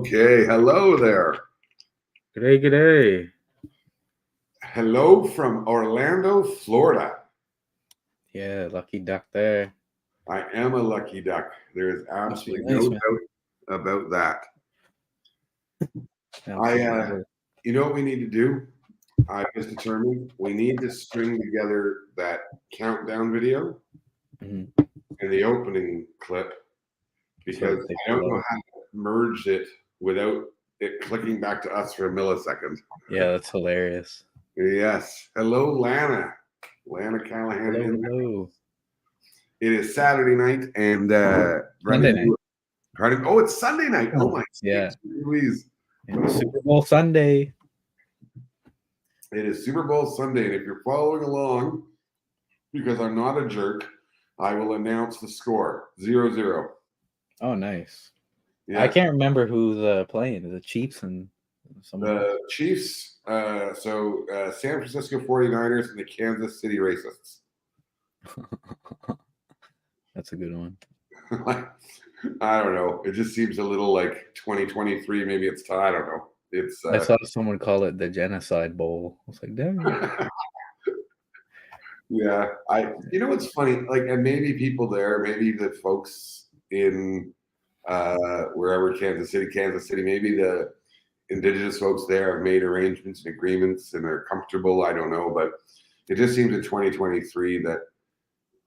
Okay, hello there. G'day, g'day. Hello from Orlando, Florida. Yeah, lucky duck there. I am a lucky duck. There is absolutely nice, no man. doubt about that. Absolutely. You know what we need to do? I just determined we need to string together that countdown video Mhm. and the opening clip because they I don't know flow. how to merge it without it clicking back to us for a millisecond. Yeah, that's hilarious. Yes. Hello, Lana. Lana Callahan. Hello. It is Saturday night and Sunday night. Oh, it's Sunday night. Oh my Yeah. Louise. Yeah, Super Bowl Sunday. It is Super Bowl Sunday, and if you're following along, because I'm not a jerk, I will announce the score 0-0. Oh, nice. Yeah. I can't remember who's playing. The Chiefs and someone else? The Chiefs, San Francisco 49ers and the Kansas City Racists. That's a good one. I don't know. It just seems a little like 2023. Maybe it's time. I don't know. It's. I saw someone call it the Genocide Bowl. I was like, damn. Yeah, you know what's funny? Like, and maybe people there, maybe the folks in wherever Kansas City, maybe the indigenous folks there have made arrangements and agreements and are comfortable. I don't know, but it just seems in 2023 that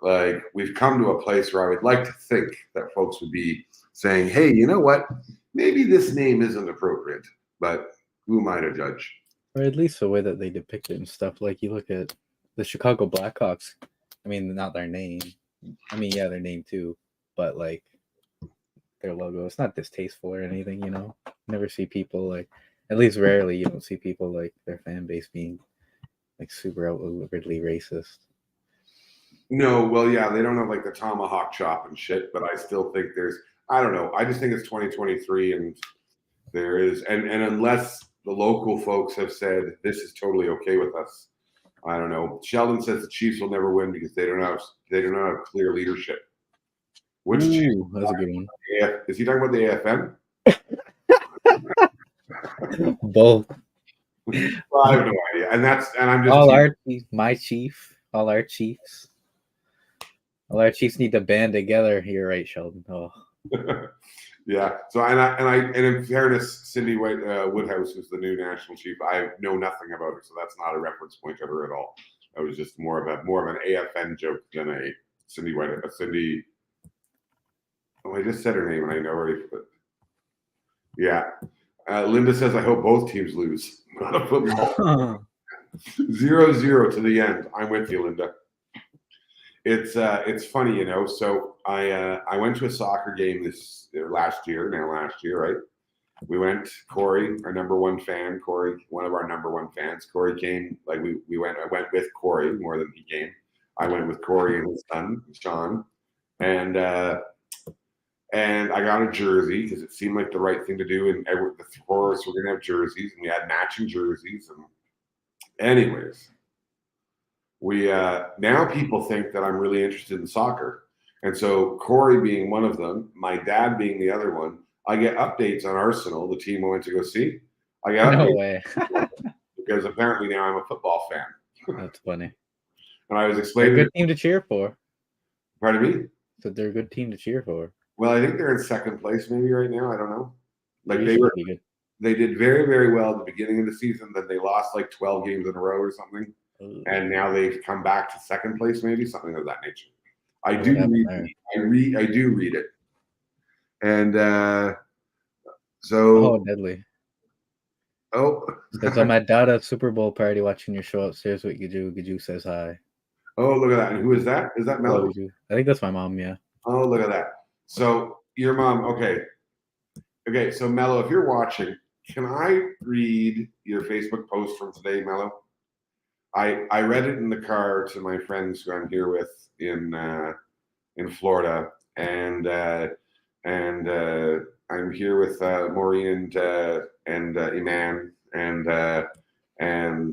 like we've come to a place where I would like to think that folks would be saying, "Hey, you know what? Maybe this name isn't appropriate," but who am I to judge? Or at least the way that they depict it and stuff. Like you look at the Chicago Blackhawks. I mean, not their name. I mean, yeah, their name too. But like their logo, it's not distasteful or anything. You know, never see people like. At least rarely, you don't see people like their fan base being like super outwardly racist. No, well, yeah, they don't have like the tomahawk chop and shit, but I still think I don't know. I just think it's 2023 and there is, and unless the local folks have said this is totally okay with us, I don't know. Sheldon says the Chiefs will never win because they do not have clear leadership. Which Ooh, that's a good one. is he talking about the AFM? Both. Well, I have no idea, and I'm just all our Chiefs. All our Chiefs need to band together. You're right, Sheldon. Oh. Yeah. So and in fairness, Cindy Woodhouse, who's the new national chief, I know nothing about her, so that's not a reference point to her at all. That was just more of an AFN joke than a Cindy Woodhouse. Cindy. Oh, I just said her name and I know already. But yeah. Linda says, "I hope both teams lose." Not a football. 0-0 to the end. I'm with you, Linda. It's funny, you know. So I went to a soccer game last year, right? We went. Corey, our number one fan, one of our number one fans. Corey came. Like we went. I went with Corey more than he came. I went with Corey and his son, Sean, and I got a jersey because it seemed like the right thing to do. And the four of us were gonna have jerseys, and we had matching jerseys. And anyways. We now people think that I'm really interested in soccer, and so Corey being one of them, my dad being the other one, I get updates on Arsenal, the team I went to go see. I got no way because apparently now I'm a football fan. That's funny. And I was explaining they're a good team to cheer for. Pardon me? So they're a good team to cheer for. Well, I think they're in second place maybe right now. I don't know. Like they did very, very well at the beginning of the season. Then they lost like 12 games in a row or something. And now they've come back to second place, maybe something of that nature. I do read it, and so. Oh, deadly! Oh, because I'm at Dada's Super Bowl party watching your show upstairs with Gaju. Gaju says hi. Oh, look at that! And who is that? Is that Mel? I think that's my mom. Yeah. Oh, look at that! So your mom. Okay. So Mello, if you're watching, can I read your Facebook post from today, Mello? I read it in the car to my friends who I'm here with in Florida, and I'm here with Maureen and Iman and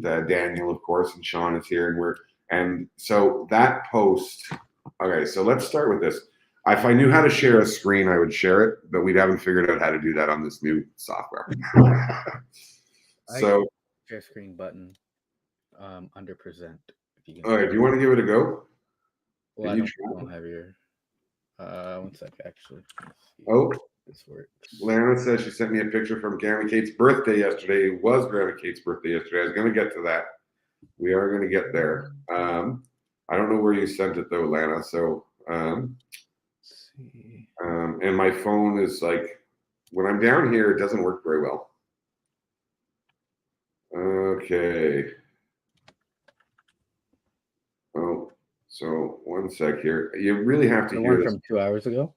Daniel, of course, and Sean is here, and so that post. Okay, so let's start with this. If I knew how to share a screen, I would share it, but we haven't figured out how to do that on this new software. So, share screen button under present. If you can. all right, do you want to give it a go? Well, Can I you don't have your. One sec, actually. Let's see Oh, if this works. Lana says she sent me a picture from Grandma Kate's birthday yesterday. It was Grandma Kate's birthday yesterday. I was going to get to that. We are going to get there. I don't know where you sent it though, Lana. So, Let's see. and my phone is like, when I'm down here, it doesn't work very well. Okay. Oh, so one sec here. You really have to The hear one this. from 2 hours ago.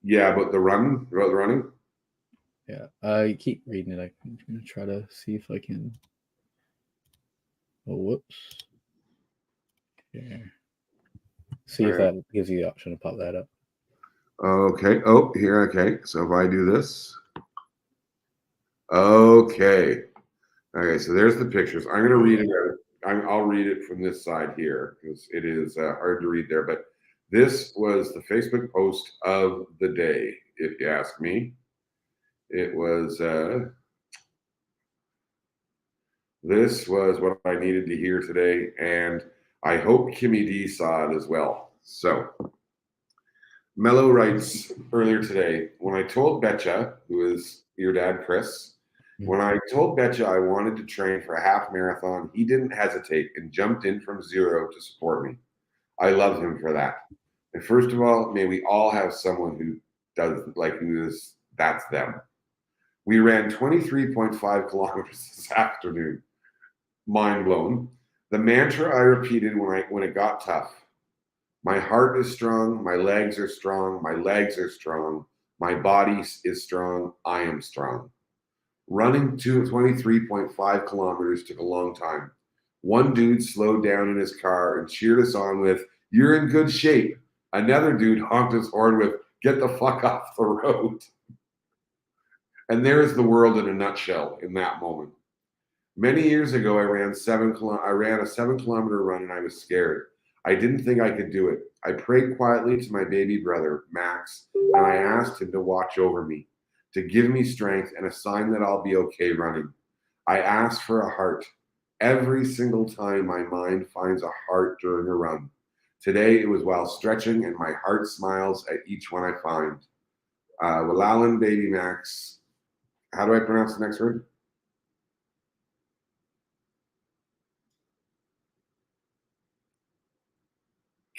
Yeah, about the running. Yeah. You keep reading it. I'm gonna try to see if I can. Oh, whoops. Here. See if that gives you the option to pop that up. Okay. Oh, here. Okay. So if I do this. Okay. Okay. So there's the pictures. I'm going to read it out. I'll read it from this side here because it is hard to read there. But this was the Facebook post of the day, if you ask me. It was, this was what I needed to hear today. And I hope Kimmy D saw it as well. So Mello writes earlier today, when I told Betcha, who is your dad, Chris, when I told Betcha I wanted to train for a half marathon, he didn't hesitate and jumped in from zero to support me. I love him for that. And first of all, may we all have someone who does that's them. We ran 23.5 kilometers this afternoon. Mind blown. The mantra I repeated when it got tough. My heart is strong, my legs are strong, my legs are strong, my body is strong, I am strong. Running to 23.5 kilometers took a long time. One dude slowed down in his car and cheered us on with, "You're in good shape." Another dude honked his horn with, "Get the fuck off the road." And there's the world in a nutshell in that moment. Many years ago, I ran a 7-kilometer run and I was scared. I didn't think I could do it. I prayed quietly to my baby brother, Max, and I asked him to watch over me, to give me strength and a sign that I'll be okay running. I asked for a heart. Every single time my mind finds a heart during a run. Today it was while stretching and my heart smiles at each one I find. Walalan baby Max. How do I pronounce the next word?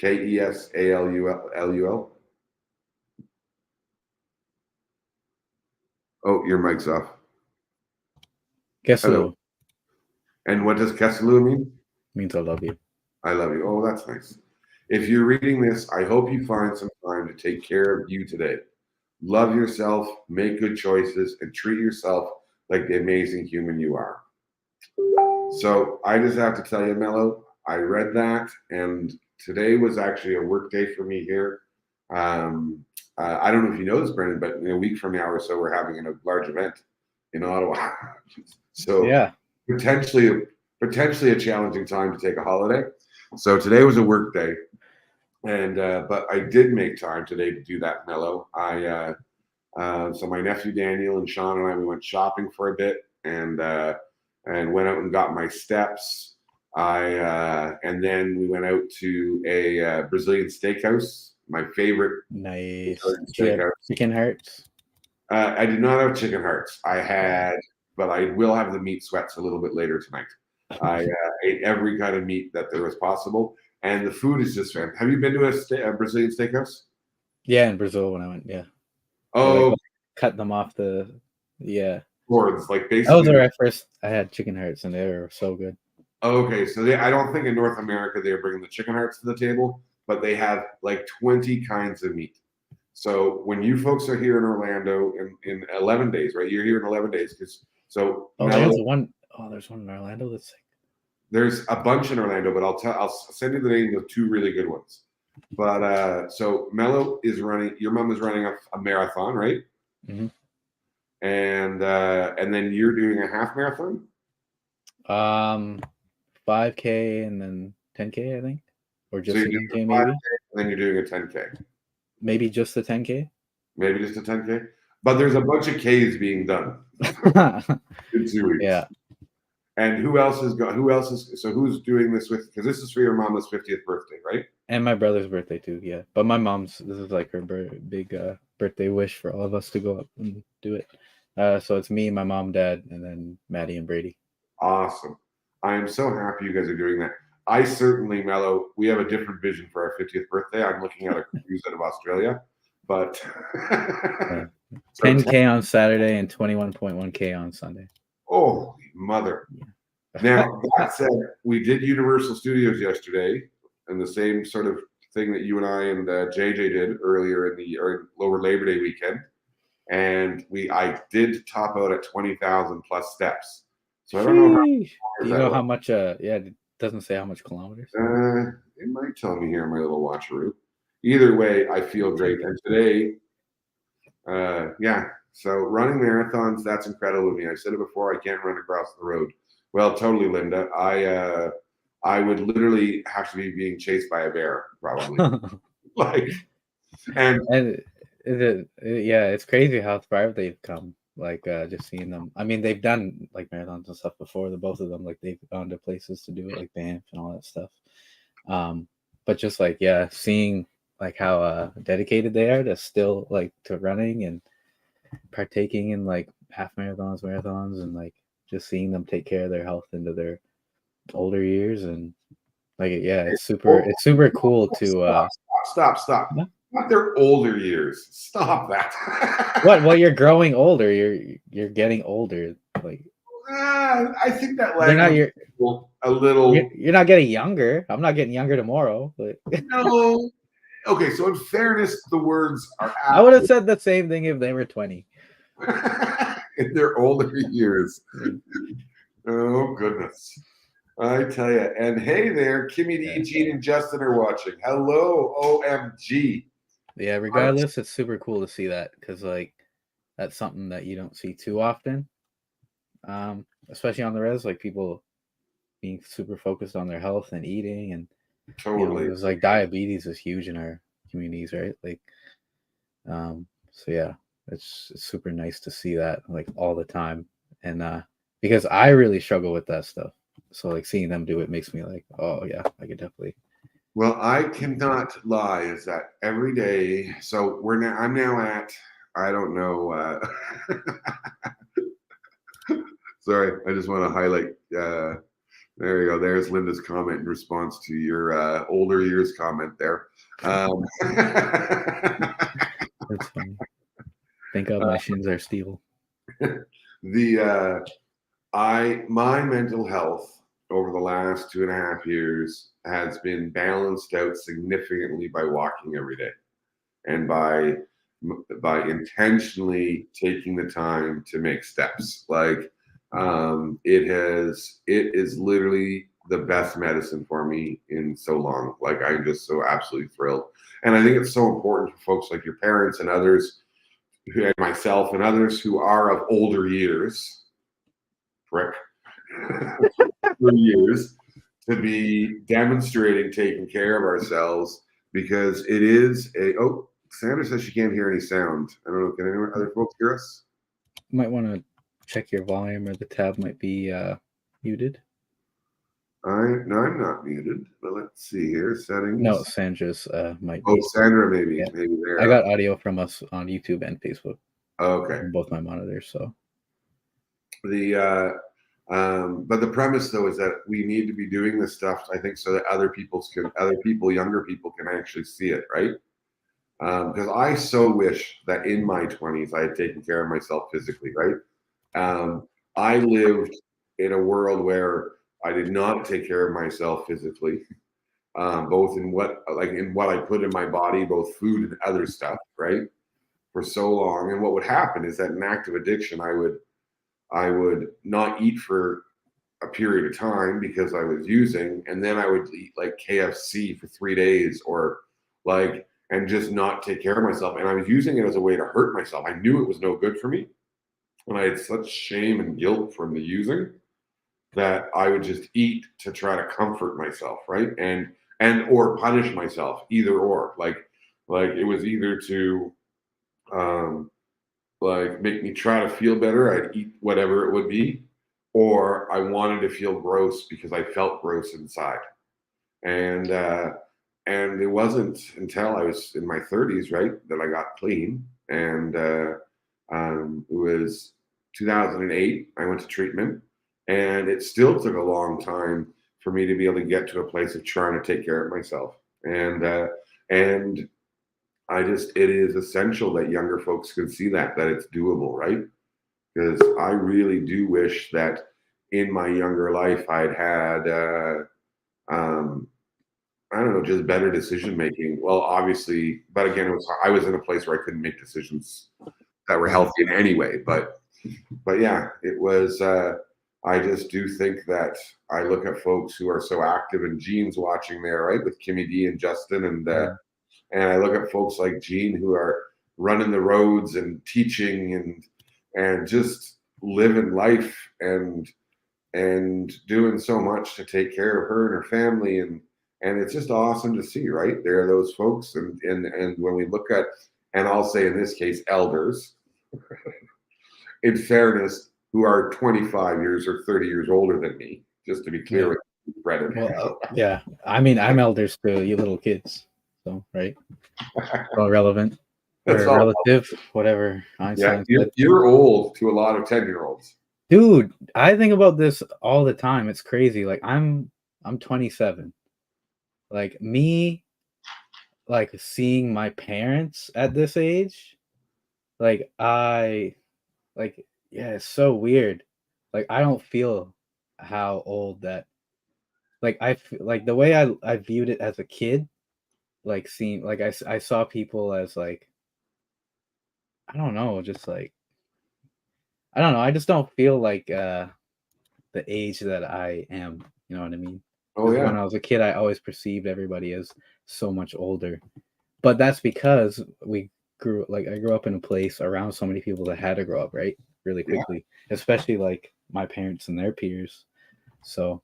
Kesalul. Oh, your mic's off. Hello. Kesalu And what does Kesalu mean? means I love you. I love you. Oh, that's nice. If you're reading this, I hope you find some time to take care of you today. Love yourself, make good choices, and treat yourself like the amazing human you are. So I just have to tell you, Mello, I read that, and today was actually a work day for me here. I don't know if you know this, Brendan, but in a week from now or so, we're having a large event in Ottawa. So Yeah. potentially a challenging time to take a holiday. So today was a work day, and but I did make time today to do that, Mello. So my nephew Daniel and Sean and I, we went shopping for a bit and went out and got my steps. And then we went out to a Brazilian steakhouse, my favorite. Nice. Steakhouse. Chicken hearts. I did not have chicken hearts. I had, but I will have the meat sweats a little bit later tonight. I ate every kind of meat that there was possible, and the food is just fantastic. Have you been to a Brazilian steakhouse? Yeah, in Brazil when I went. Yeah. Oh, Like, cut them off the. Yeah. boards like That was basically. where I had chicken hearts, and they were so good. Okay, so I don't think in North America they're bringing the chicken hearts to the table, but they have like 20 kinds of meat. So when you folks are here in Orlando in 11 days, right? You're here in 11 days. There's one. Oh, there's one in Orlando that's like. There's a bunch in Orlando, but I'll send you the name of two really good ones. But so Mello is running. Your mom is running a marathon, right? Mm-hmm. And then you're doing a half marathon. 5K and then 10K, I think, or just So a you're 10K doing maybe. 5K, and then you're doing a 10K. maybe just the 10K. Maybe just a 10K. But there's a bunch of Ks being done in 2 weeks. Yeah. And who else is so who's doing this with, because this is for your mama's 50th birthday, right? And my brother's birthday too, yeah. But my mom's, this is like her big birthday wish for all of us to go up and do it. So it's me, my mom, dad, and then Maddie and Brady. Awesome. I am so happy you guys are doing that. I certainly, Mello, we have a different vision for our 50th birthday. I'm looking at a cruise out of Australia, but Yeah. 10K on Saturday and 21.1K on Sunday. Holy mother. Yeah. Now, that said, we did Universal Studios yesterday, and the same sort of thing that you and I and JJ did earlier in the lower Labor Day weekend. And I did top out at 20,000 plus steps. So I don't know. Do you know how much? Yeah, it doesn't say how much kilometers. It might tell me here in my little watcheroo. Either way, I feel great. And today, yeah. So running marathons, that's incredible to me. I said it before. I can't run across the road. Well, totally, Linda. I would literally have to be being chased by a bear, probably. Yeah, it's crazy how far they've come. Like just seeing them. I mean, they've done like marathons and stuff before. The both of them, like they've gone to places to do it, like Banff and all that stuff. But just like seeing like how dedicated they are to still like to running and partaking in like half marathons, and like just seeing them take care of their health into their older years, and like it's super cool to stop. No? Not their older years. Stop that. What? Well, you're growing older. You're getting older. Like I think that they're not a little. You're not getting younger. I'm not getting younger tomorrow. But No. Okay, so in fairness, the words are. I would have said the same thing if they were 20. In their older years. Oh goodness. I tell you. And hey there, Kimmy D, Gene, and Justin are watching. Hello, OMG. Yeah, regardless, it's super cool to see that because like that's something that you don't see too often. Especially on the res, like people being super focused on their health and eating, and totally, because like diabetes is huge in our communities, right? Like, so yeah, it's super nice to see that like all the time, and because I really struggle with that stuff, so like seeing them do it makes me like, oh yeah, I could definitely. Well, I cannot lie. Is that every day? So I'm now at. I don't know. Sorry, I just want to highlight. There you go. There's Linda's comment in response to your older years comment there. That's funny. Thank God my shins are steel. My mental health over the last 2.5 years has been balanced out significantly by walking every day, and by intentionally taking the time to make steps. Like it is literally the best medicine for me in so long. Like I'm just so absolutely thrilled, and I think it's so important for folks like your parents and others, and myself and others who are of older years. Frick. For years to be demonstrating taking care of ourselves, because it is Sandra says she can't hear any sound. I don't know. Can anyone other folks hear us? You might want to check your volume, or the tab might be muted. I'm not muted, but let's see here. Settings. No, Sandra's might be. Oh, Sandra, maybe there. I got audio from us on YouTube and Facebook. Okay. On both my monitors, so. But the premise though is that we need to be doing this stuff, I think, so that younger people can actually see it, right? Because I so wish that in my 20s I had taken care of myself physically, right? I lived in a world where I did not take care of myself physically, both in what I put in my body, both food and other stuff, right? For so long. And what would happen is that in active addiction, I would not eat for a period of time because I was using, and then I would eat like KFC for 3 days, or like, and just not take care of myself. And I was using it as a way to hurt myself. I knew it was no good for me, and I had such shame and guilt from the using that I would just eat to try to comfort myself, right? And or punish myself, either or. Like Like it was either to like make me try to feel better, I'd eat whatever it would be, or I wanted to feel gross because I felt gross inside. And and it wasn't until I was in my 30s, right, that I got clean. And it was 2008. I went to treatment, and it still took a long time for me to be able to get to a place of trying to take care of myself. And I just, it is essential that younger folks can see that it's doable, right? Because I really do wish that in my younger life I'd had, I don't know, just better decision making. Well, obviously, but again, I was in a place where I couldn't make decisions that were healthy in any way. But yeah, it was. I just do think that I look at folks who are so active, and Jean's watching there, right, with Kimmy D and Justin, and I look at folks like Jean who are running the roads and teaching and just living life and doing so much to take care of her and her family, and it's just awesome to see, right? There are those folks, and when we look at, and I'll say in this case, elders, in fairness, who are 25 years or 30 years older than me, just to be clear with Brendan. Well, yeah. I mean, I'm elders to you little kids, so right. All relevant or all relative, whatever. Yeah, you're old to a lot of 10-year-olds. Dude, I think about this all the time. It's crazy. Like I'm 27. Like me, like seeing my parents at this age, like yeah, it's so weird. Like I don't feel how old that. Like like the way I viewed it as a kid, like seeing like I saw people as like I don't know, just like I don't know. I just don't feel like the age that I am. You know what I mean? Oh yeah. When I was a kid, I always perceived everybody as so much older. But that's because I grew up in a place around so many people that had to grow up, right? Really quickly, especially like my parents and their peers. So,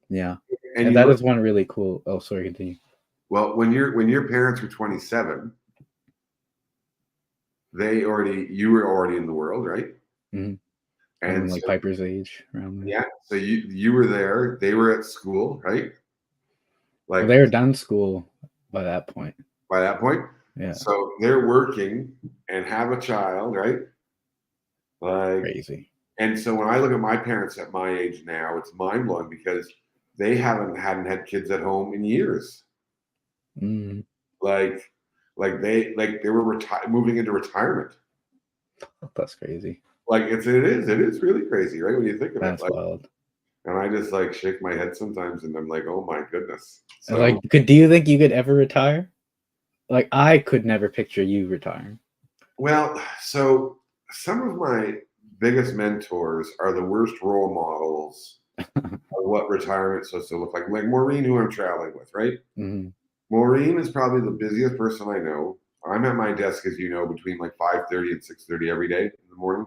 yeah. And that is one really cool. Oh, sorry, continue. Well, when your parents were 27, you were already in the world, right? Mm-hmm. And like Piper's age around there. Yeah. So you were there. They were at school, right? Like they were done school by that point. By that point, yeah. So they're working and have a child, right? Like crazy. And so when I look at my parents at my age now, it's mind blowing because they hadn't had kids at home in years. Mm. Like they were moving into retirement. That's crazy. Like it is really crazy, right? When you think of That's it. That's wild. And I just like shake my head sometimes, and I'm like, oh my goodness. So, like, do you think you could ever retire? Like, I could never picture you retiring. Well, so some of my biggest mentors are the worst role models of what retirement is supposed to look like. Like Maureen, who I'm traveling with, right? Mm-hmm. Maureen is probably the busiest person I know. I'm at my desk, as you know, between like 5:30 and 6:30 every day in the morning.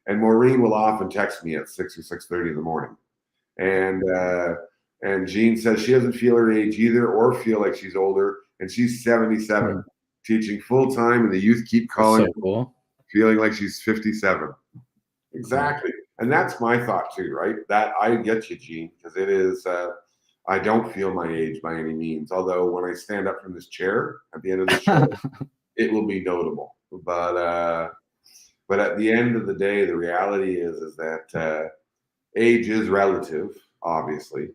And Maureen will often text me at 6 or 6:30 in the morning. And Jean says she doesn't feel her age either or feel like she's older. And she's 77, teaching full time, and the youth keep calling so cool. Feeling like she's 57. Exactly. And that's my thought too, right? That I get you, Jean, because it is I don't feel my age by any means. Although when I stand up from this chair at the end of the show, it will be notable. But at the end of the day, the reality is that age is relative, obviously.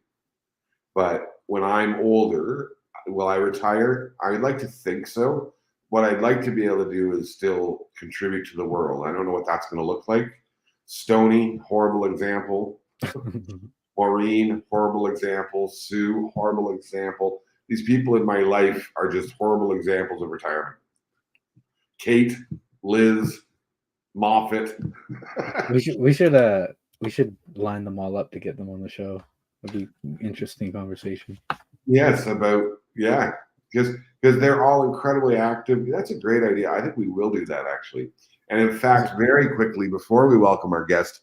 But when I'm older, will I retire? I would like to think so. What I'd like to be able to do is still contribute to the world. I don't know what that's going to look like. Stony, horrible example. Maureen, horrible example. Sue, horrible example. These people in my life are just horrible examples of retirement. Kate, Liz, Moffat. we should line them all up to get them on the show. It'd be an interesting conversation. Yes, because they're all incredibly active. That's a great idea. I think we will do that actually. And in fact, very quickly before we welcome our guest,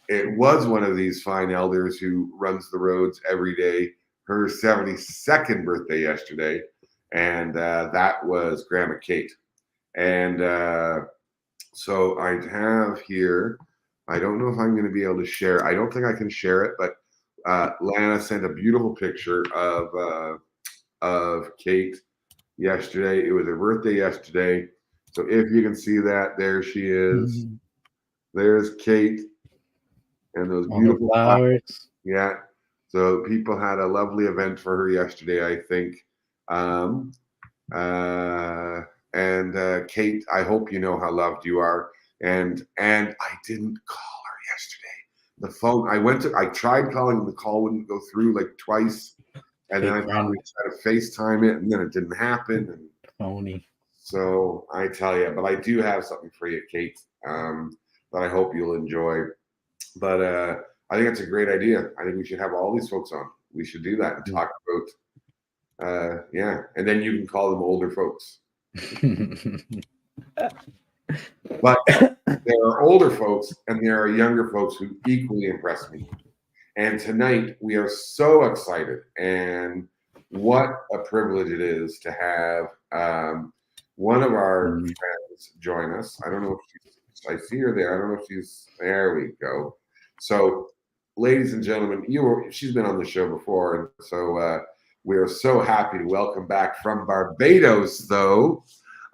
it was one of these fine elders who runs the roads every day. Her 72nd birthday yesterday, and that was Grandma Kate. And so I have here, I don't know if I'm going to be able to share. I don't think I can share it, but Lana sent a beautiful picture of Kate yesterday. It was her birthday yesterday. So if you can see that, there she is. Mhm. There's Kate and those All her beautiful flowers. flowers. Yeah. So people had a lovely event for her yesterday, I think. And Kate, I hope you know how loved you are. And I didn't call her yesterday. The phone, I tried calling, the call wouldn't go through like twice. And then I Fake thought we friend. tried to FaceTime it, and then it didn't happen. And Phony. so I tell you, but I do have something for you, Kate, that I hope you'll enjoy. But I think it's a great idea. I think we should have all these folks on. We should do that and talk about, yeah. And then you can call them older folks. But there are older folks and there are younger folks who equally impress me. And tonight we are so excited, and what a privilege it is to have one of our friends join us. I don't know if I see her there. I don't know if there we go. So, ladies and gentlemen, she's been on the show before, and so we are so happy to welcome back from Barbados, though,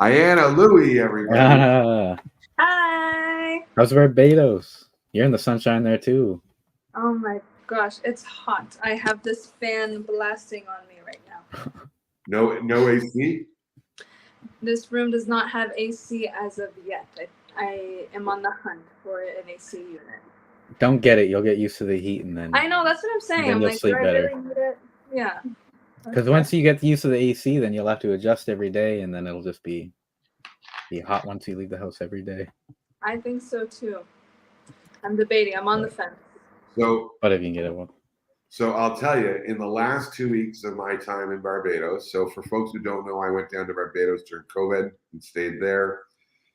Aiyana Louis, everybody. Hi. How's Barbados? You're in the sunshine there too. Oh my gosh, it's hot. I have this fan blasting on me right now. No AC? This room does not have AC as of yet. I am on the hunt for an AC unit. Don't get it. You'll get used to the heat, and then I know, that's what I'm saying. Then I'm you'll like, sleep do I better. really need it? Yeah. because once you get used to the AC, then you'll have to adjust every day, and then it'll just be hot once you leave the house every day. I think so too. I'm debating. I'm on the fence. So, But if you can get it, well, so I'll tell you, in the last 2 weeks of my time in Barbados, so for folks who don't know, I went down to Barbados during COVID and stayed there.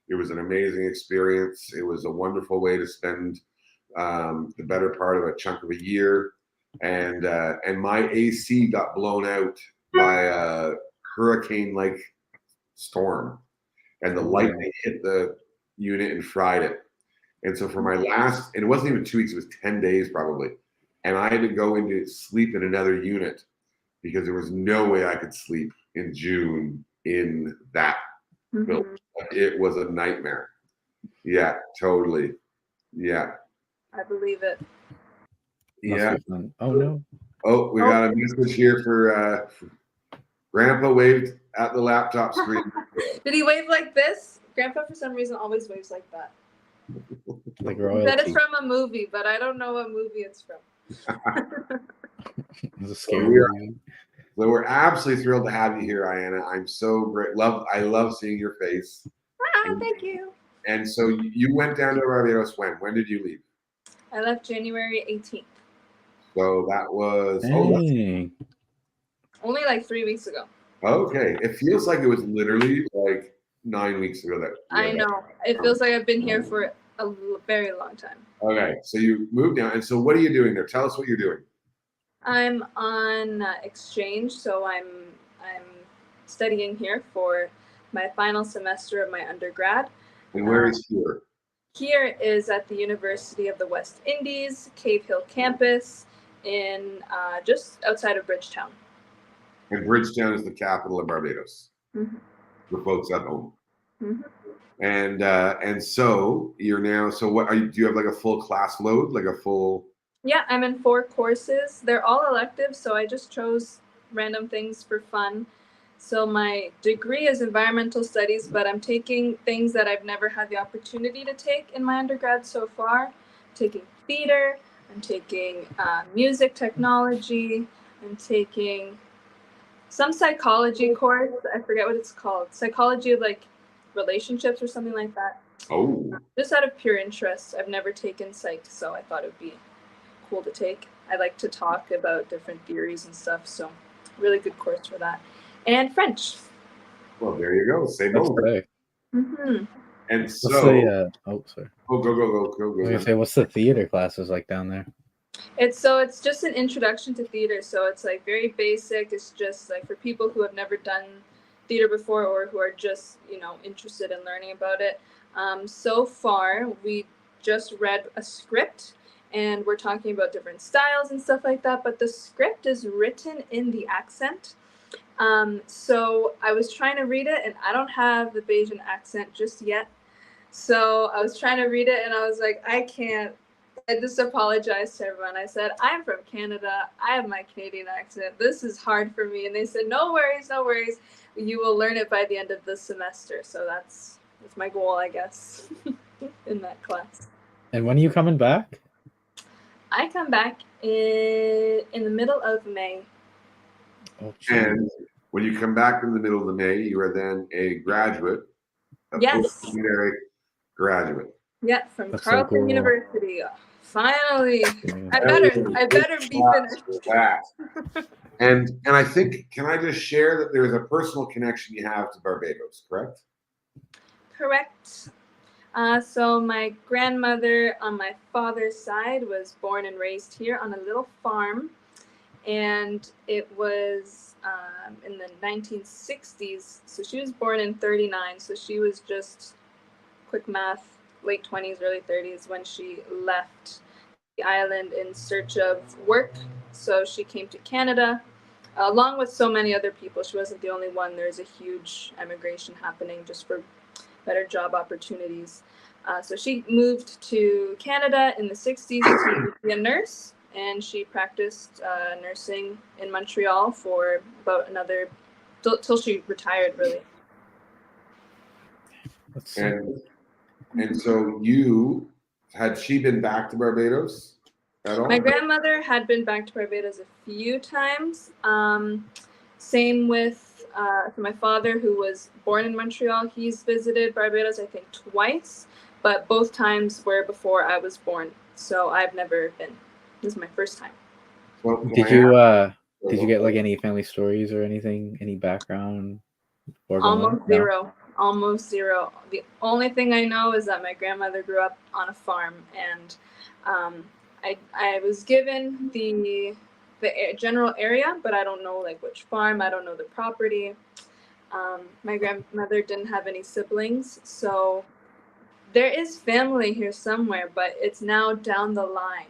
It was an amazing experience. It was a wonderful way to spend the better part of a chunk of a year. And my AC got blown out by a hurricane-like storm, and the lightning hit the unit and fried it. And so for my last, and it wasn't even 2 weeks, it was 10 days probably. And I had to go into sleep in another unit because there was no way I could sleep in June in that building. It was a nightmare. Yeah, totally. Yeah. I believe it. Yeah. Oh no. Oh, we got a message here for Grandpa waved at the laptop screen. Did he wave like this? Grandpa, for some reason, always waves like that. Like royalty. That is from a movie, but I don't know what movie it's from. It's a scary movie. So we're absolutely thrilled to have you here, Aiyana. I'm so great. I love seeing your face. Thank you. And so you went down to Barbados when? When did you leave? I left January 18th. So that was only like 3 weeks ago. Okay. It feels like it was literally like 9 weeks ago that I know. It feels like I've been here for a very long time. Okay. So you moved down. And so what are you doing there? Tell us what you're doing. I'm on exchange, so I'm studying here for my final semester of my undergrad. And where is here? Here is at the University of the West Indies, Cave Hill campus, in just outside of Bridgetown. And Bridgetown is the capital of Barbados. Mm-hmm. For folks at home. Mm-hmm. And so you're now. So what do you have like a full class load, like a full? Yeah, I'm in 4 courses. They're all electives, so I just chose random things for fun. So my degree is environmental studies, but I'm taking things that I've never had the opportunity to take in my undergrad so far. I'm taking theater, I'm taking music technology, I'm taking some psychology course. I forget what it's called. Psychology of like relationships or something like that. Oh. Just out of pure interest. I've never taken psych, so I thought it would be cool to take. I like to talk about different theories and stuff, so really good course for that. And French. Well, there you go. Same old. Mm-hmm. And so, sorry. Oh, go. I was gonna say, what's the theater classes like down there? It's just an introduction to theater. So it's like very basic. It's just like for people who have never done theater before or who are just, interested in learning about it. So far, we just read a script and we're talking about different styles and stuff like that. But the script is written in the accent. So I was trying to read it and I don't have the Bayesian accent just yet. So I was trying to read it and I was like, I can't. I just apologized to everyone. I said, I'm from Canada. I have my Canadian accent. This is hard for me. And they said, no worries, no worries. You will learn it by the end of the semester. So that's my goal, I guess, in that class. And when are you coming back? I come back in the middle of May. Oh, And when you come back in the middle of the May, you are then a graduate, a Yes. post-secondary graduate. Yeah, from That's so Carleton cool. University. Finally, Yeah. I better be finished. That. And I think, can I just share that there is a personal connection you have to Barbados, correct? Correct. So my grandmother on my father's side was born and raised here on a little farm, and it was in the 1960s. So she was born in 39. So she was just, quick math, late 20s, early 30s when she left the island in search of work. So she came to Canada along with so many other people. She wasn't the only one. There's a huge emigration happening just for better job opportunities. So she moved to Canada in the 60s to be a nurse, and she practiced nursing in Montreal for about another, till she retired, really. And so had she been back to Barbados at all? My grandmother had been back to Barbados a few times. Same with my father, who was born in Montreal. He's visited Barbados, I think, twice, but both times were before I was born. So I've never been. This is my first time. Well, Did you get like any family stories or anything, any background? Almost zero. The only thing I know is that my grandmother grew up on a farm, and I was given the general area, but I don't know like which farm. I don't know the property. My grandmother didn't have any siblings, so there is family here somewhere, but it's now down the line.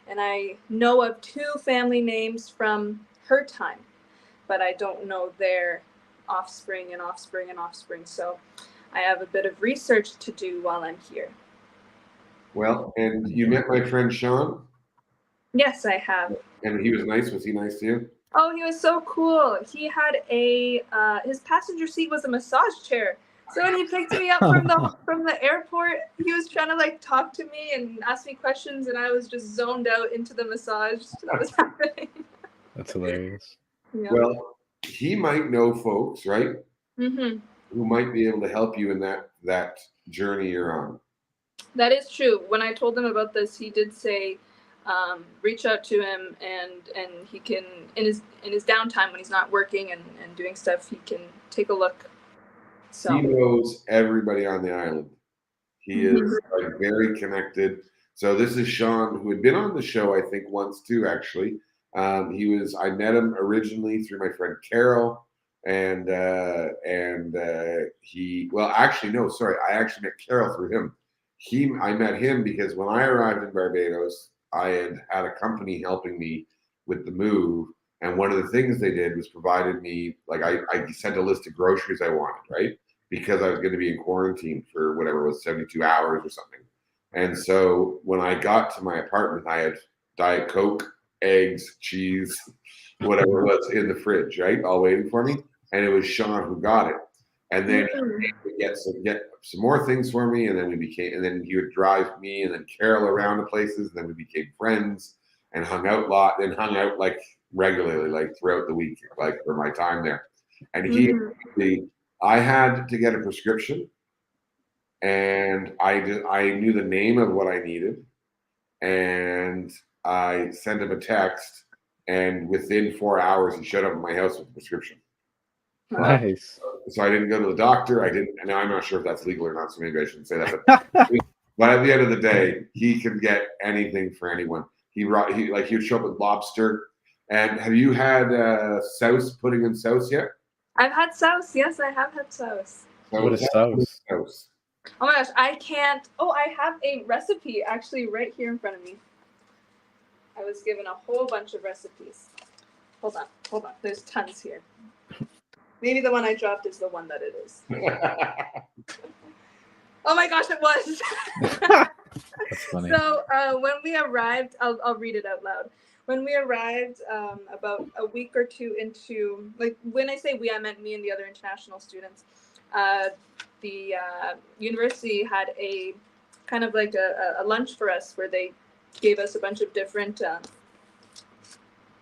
And I know of 2 family names from her time, but I don't know their offspring and offspring and offspring. So I have a bit of research to do while I'm here. Well, and you met my friend Sean? Yes, I have. And he was nice. Was he nice to you? Oh, he was so cool. He had his passenger seat was a massage chair. So when he picked me up from the airport, he was trying to like talk to me and ask me questions, and I was just zoned out into the massage that was happening. That's hilarious. Yeah. Well, he might know folks, right? Mm-hmm. Who might be able to help you in that journey you're on. That is true. When I told him about this, he did say, reach out to him, and he can in his downtime when he's not working and doing stuff, he can take a look. So he knows everybody on the island. He is like very connected. So this is Sean, who had been on the show, I think, once too, actually. I met him originally through my friend Carol, and I actually met Carol through him. I met him because when I arrived in Barbados, I had a company helping me with the move, and one of the things they did was provided me, like I sent a list of groceries I wanted, right? Because I was going to be in quarantine for whatever it was, 72 hours or something. And so when I got to my apartment, I had Diet Coke, eggs, cheese, whatever it was in the fridge, right? All waiting for me. And it was Sean who got it. And then he would get some more things for me. And then he would drive me and then Carol around to places. And then we became friends and hung out like regularly, like throughout the week, like for my time there. And I had to get a prescription, and I knew the name of what I needed, and I sent him a text, and within 4 hours he showed up at my house with a prescription. Nice. So I didn't go to the doctor. And I'm not sure if that's legal or not, so maybe I shouldn't say that. But at the end of the day, he can get anything for anyone. he would show up with lobster. And have you had souse, pudding and souse yet? I've had souse. Yes, I have had souse. What is souse? Souse. Oh my gosh, I can't. Oh, I have a recipe actually right here in front of me. I was given a whole bunch of recipes. Hold on. There's tons here. Maybe the one I dropped is the one that it is. Oh my gosh, it was. That's funny. So when we arrived, I'll read it out loud. When we arrived, about a week or two into, like when I say we, I meant me and the other international students. The university had a kind of like a lunch for us where they gave us a bunch of different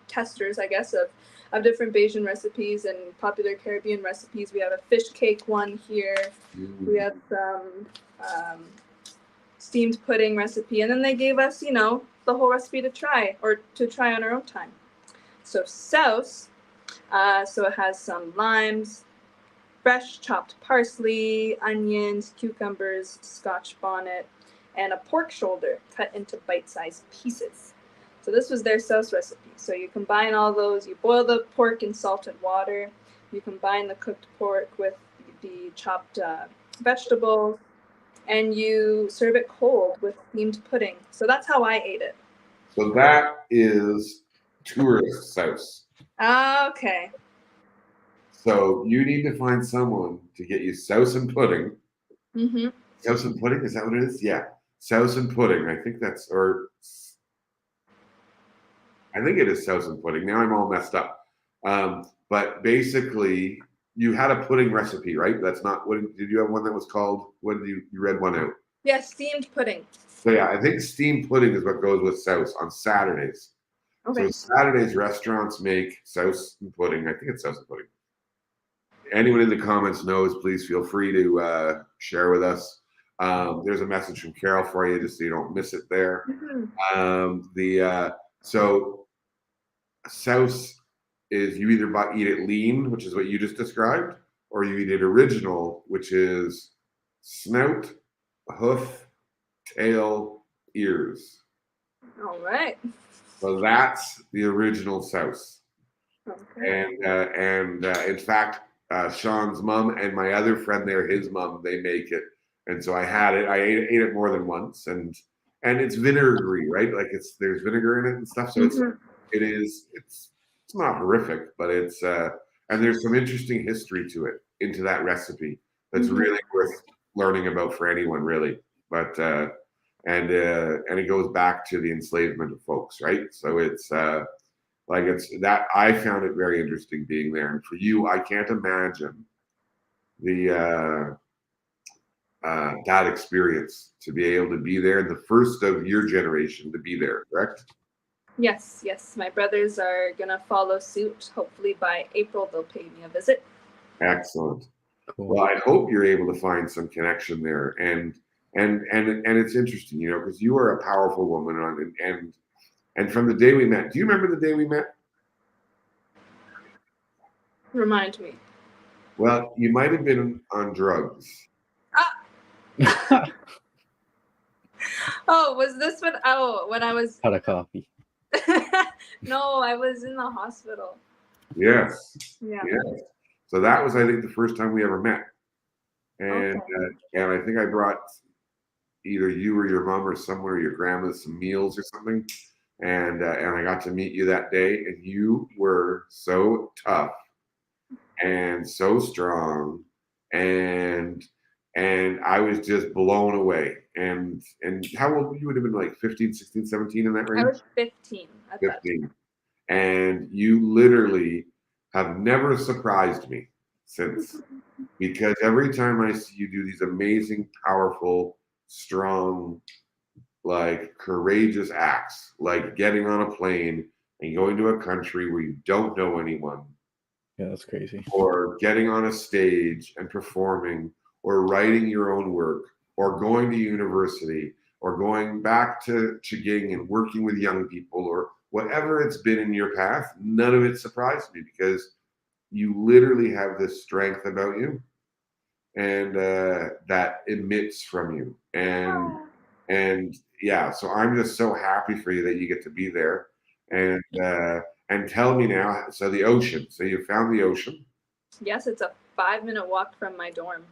testers, I guess, of different Bayesian recipes and popular Caribbean recipes. We have a fish cake one here. We have some steamed pudding recipe, and then they gave us, the whole recipe to try on our own time. So souse, so it has some limes, fresh chopped parsley, onions, cucumbers, Scotch bonnet, and a pork shoulder cut into bite-sized pieces. So this was their souse recipe. So you combine all those, you boil the pork in salted water, you combine the cooked pork with the chopped vegetables, and you serve it cold with steamed pudding. So that's how I ate it. So that is tourist souse. Okay. So you need to find someone to get you souse and pudding. Mm-hmm. Souse and pudding, is that what it is? Yeah. Souse and pudding. I think it is souse and pudding. Now I'm all messed up. But basically, you had a pudding recipe, right? That's not what did you have one that was called? What did you read one out? Yeah, steamed pudding. So yeah, I think steamed pudding is what goes with souse on Saturdays. Okay. So Saturdays restaurants make souse and pudding. I think it's souse and pudding. Anyone in the comments knows, please feel free to share with us. There's a message from Carol for you, just so you don't miss it there. Mm-hmm. So souse is you either eat it lean, which is what you just described, or you eat it original, which is snout, hoof, tail, ears. All right. So that's the original souse. Okay. And in fact, Sean's mom and my other friend there, his mom, they make it. And so I had it. I ate it more than once, and it's vinegary, right? Like there's vinegar in it and stuff. So it's not horrific, but it's and there's some interesting history to it, into that recipe that's really worth learning about for anyone, really. But and it goes back to the enslavement of folks, right? So it's that I found it very interesting being there, and for you, I can't imagine the that experience to be able to be there, the first of your generation to be there, correct? Yes. My brothers are gonna follow suit. Hopefully by April they'll pay me a visit. Excellent. Cool. Well, I hope you're able to find some connection there, and it's interesting, because you are a powerful woman, and from the day we met. Do you remember the day we met? Remind me. Well, you might have been on drugs. Oh, was this when? Oh, when I was. Pot of coffee. No, I was in the hospital. Yes. Yeah. Yes. So that was, I think, the first time we ever met, and and I think I brought either you or your mom or someone or your grandma some meals or something, and I got to meet you that day, and you were so tough and so strong, and I was just blown away. And how old you would have been, like 15, 16, 17 in that range? I was 15 at that 15. time. And you literally have never surprised me since, because every time I see you do these amazing, powerful, strong, like courageous acts, like getting on a plane and going to a country where you don't know anyone, Yeah, that's crazy. or getting on a stage and performing, or writing your own work, or going to university, or going back to Chiging and working with young people, or whatever it's been in your path, none of it surprised me, because you literally have this strength about you, and that emits from you, and yeah, so I'm just so happy for you that you get to be there. And tell me now, so the ocean. So you found the ocean. Yes, it's a 5-minute walk from my dorm.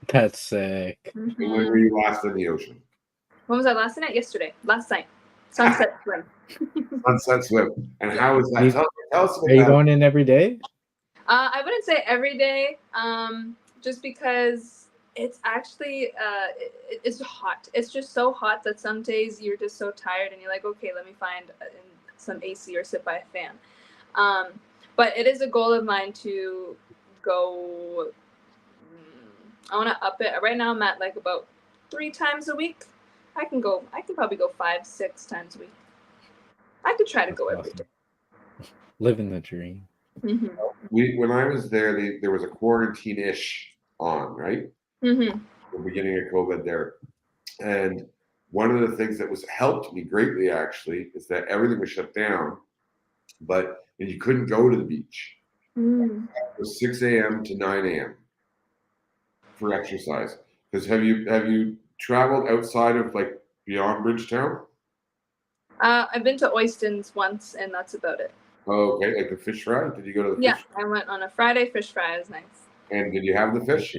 That's sick. And when were you last in the ocean? When was I last night? Yesterday. Last night. Sunset swim. Sunset swim. And how was that? You- Tell us about Are you that. going in every day? I wouldn't say every day, just because it's actually it's hot. It's just so hot that some days you're just so tired and you're like, okay, let me find some AC or sit by a fan. But it is a goal of mine to go. I want to up it. Right now I'm at like about 3 times a week. I can probably go 5-6 times a week. I could try to go every day. Living the dream. When I was there, there was a quarantine-ish on, right? The beginning of COVID there. And one of the things that helped me greatly, actually, is that everything was shut down, and you couldn't go to the beach. It was 6 a.m. to 9 a.m. for exercise. Because have you traveled outside of like beyond Bridgetown? I've been to Oystons once, and that's about it. Oh, okay, like the fish fry. Did you go to the fish? Yeah, I went on a Friday fish fry. It was nice. And did you have the fish?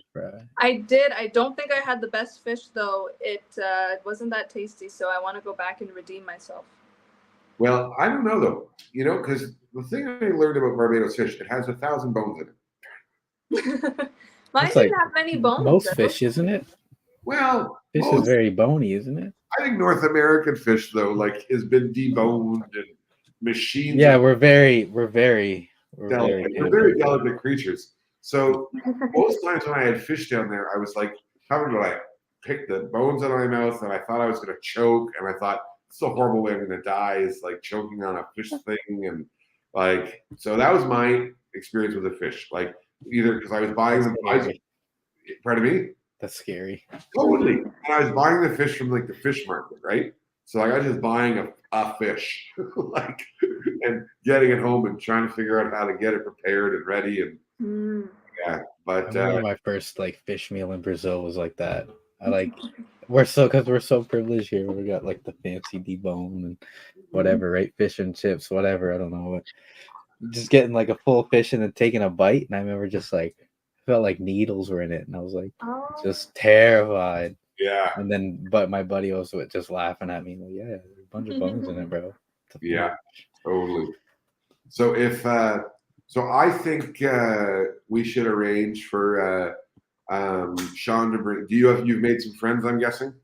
I did. I don't think I had the best fish though. It wasn't that tasty, so I want to go back and redeem myself. Well, I don't know though. You know, because the thing I learned about Barbados fish, it has 1,000 bones in it. Mine didn't have many bones. Most fish, isn't it? Well, fish is very bony, isn't it? I think North American fish though, like, has been deboned and machines. Yeah, we're very delicate. We're very delicate creatures. So most times when I had fish down there, I was like, how did I pick the bones out of my mouth? And I thought I was going to choke. And I thought, it's a horrible way I'm going to die, is like choking on a fish thing. And like, so that was my experience with the fish. Like, either because I was buying them. Pardon me? That's scary. Totally. And I was buying the fish from like the fish market, right? So like, I was just buying a fish, like, and getting it home and trying to figure out how to get it prepared and ready. And yeah, but my first like fish meal in Brazil was like that. We're so privileged here. We got like the fancy debone and whatever, right? Fish and chips, whatever. I don't know. Just getting like a full fish and then taking a bite, and I remember just like felt like needles were in it, and I was like just terrified. Yeah. And then, but my buddy was just laughing at me, like, yeah, there's a bunch of bones in it, bro. Yeah, totally. So so I think we should arrange for Sean to bring. You've made some friends, I'm guessing?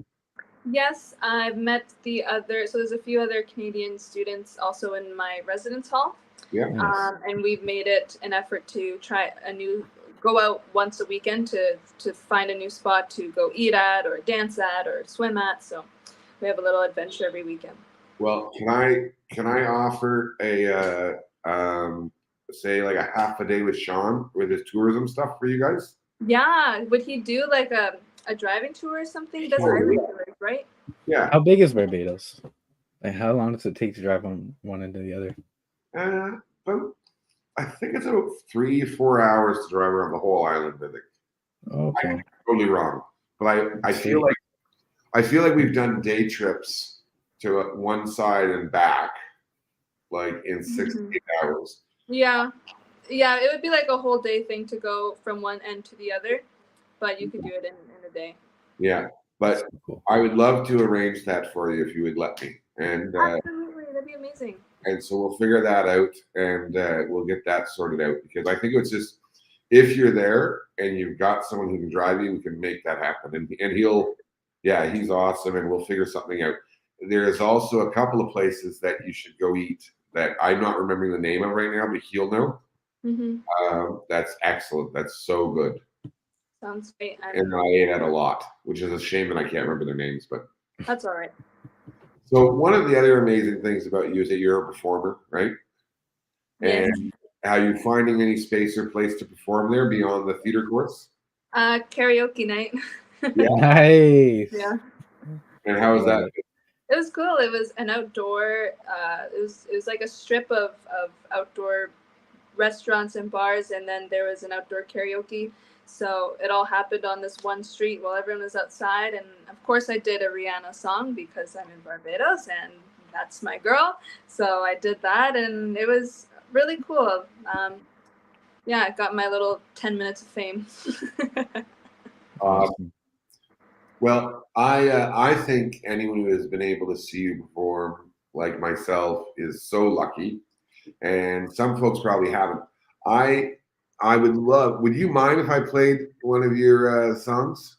Yes, I've met so there's a few other Canadian students also in my residence hall. Yeah. And we've made it an effort to try go out once a weekend to find a new spot to go eat at or dance at or swim at. So we have a little adventure every weekend. Well, can I offer a say like a half a day with Sean with his tourism stuff for you guys? Yeah, would he do like a driving tour or something? He does island tours, right? Yeah. How big is Barbados? Like, how long does it take to drive on one end to the other? But I think it's about 3-4 hours to drive around the whole island. I think. Okay. I'm totally wrong, but I feel like we've done day trips to one side and back, like in 6 to 8 hours. Yeah, it would be like a whole day thing to go from one end to the other, but you could do it in a day. Yeah, but cool. I would love to arrange that for you if you would let me. And absolutely, that'd be amazing. And so we'll figure that out, and we'll get that sorted out, because I think it's just, if you're there and you've got someone who can drive you, we can make that happen. And he's awesome, and we'll figure something out. There's also a couple of places that you should go eat that I'm not remembering the name of right now, but he'll know. That's excellent. That's so good. Sounds great. And I ate at a lot, which is a shame that I can't remember their names, but that's all right. So one of the other amazing things about you is that you're a performer, right? Yes. And are you finding any space or place to perform there beyond the theater course? Karaoke night. Yeah. Nice. Yeah. And how was that? It was cool. It was an outdoor. It was like a strip of outdoor restaurants and bars, and then there was an outdoor karaoke. So it all happened on this one street while everyone was outside. And of course, I did a Rihanna song because I'm in Barbados and that's my girl. So I did that, and it was really cool. Yeah, I got my little 10 minutes of fame. Awesome. Well, I think anyone who has been able to see you perform like myself is so lucky, and some folks probably haven't. I would love. Would you mind if I played one of your songs?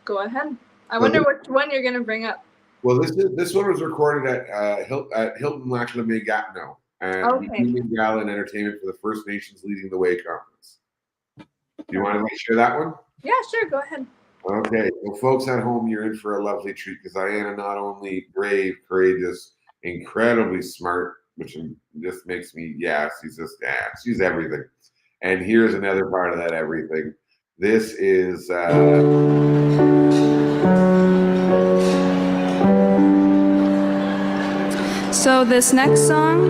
Go ahead. I wonder which one you're gonna bring up. Well, this one was recorded at Hilton Lac La Gatineau at the Evening Gala and Entertainment for the First Nations Leading the Way conference. Do you want to share that one? Yeah, sure. Go ahead. Okay. Well, folks at home, you're in for a lovely treat because Aiyana not only brave, courageous, incredibly smart, which just makes me, she's everything. And here's another part of that everything. This is So this next song,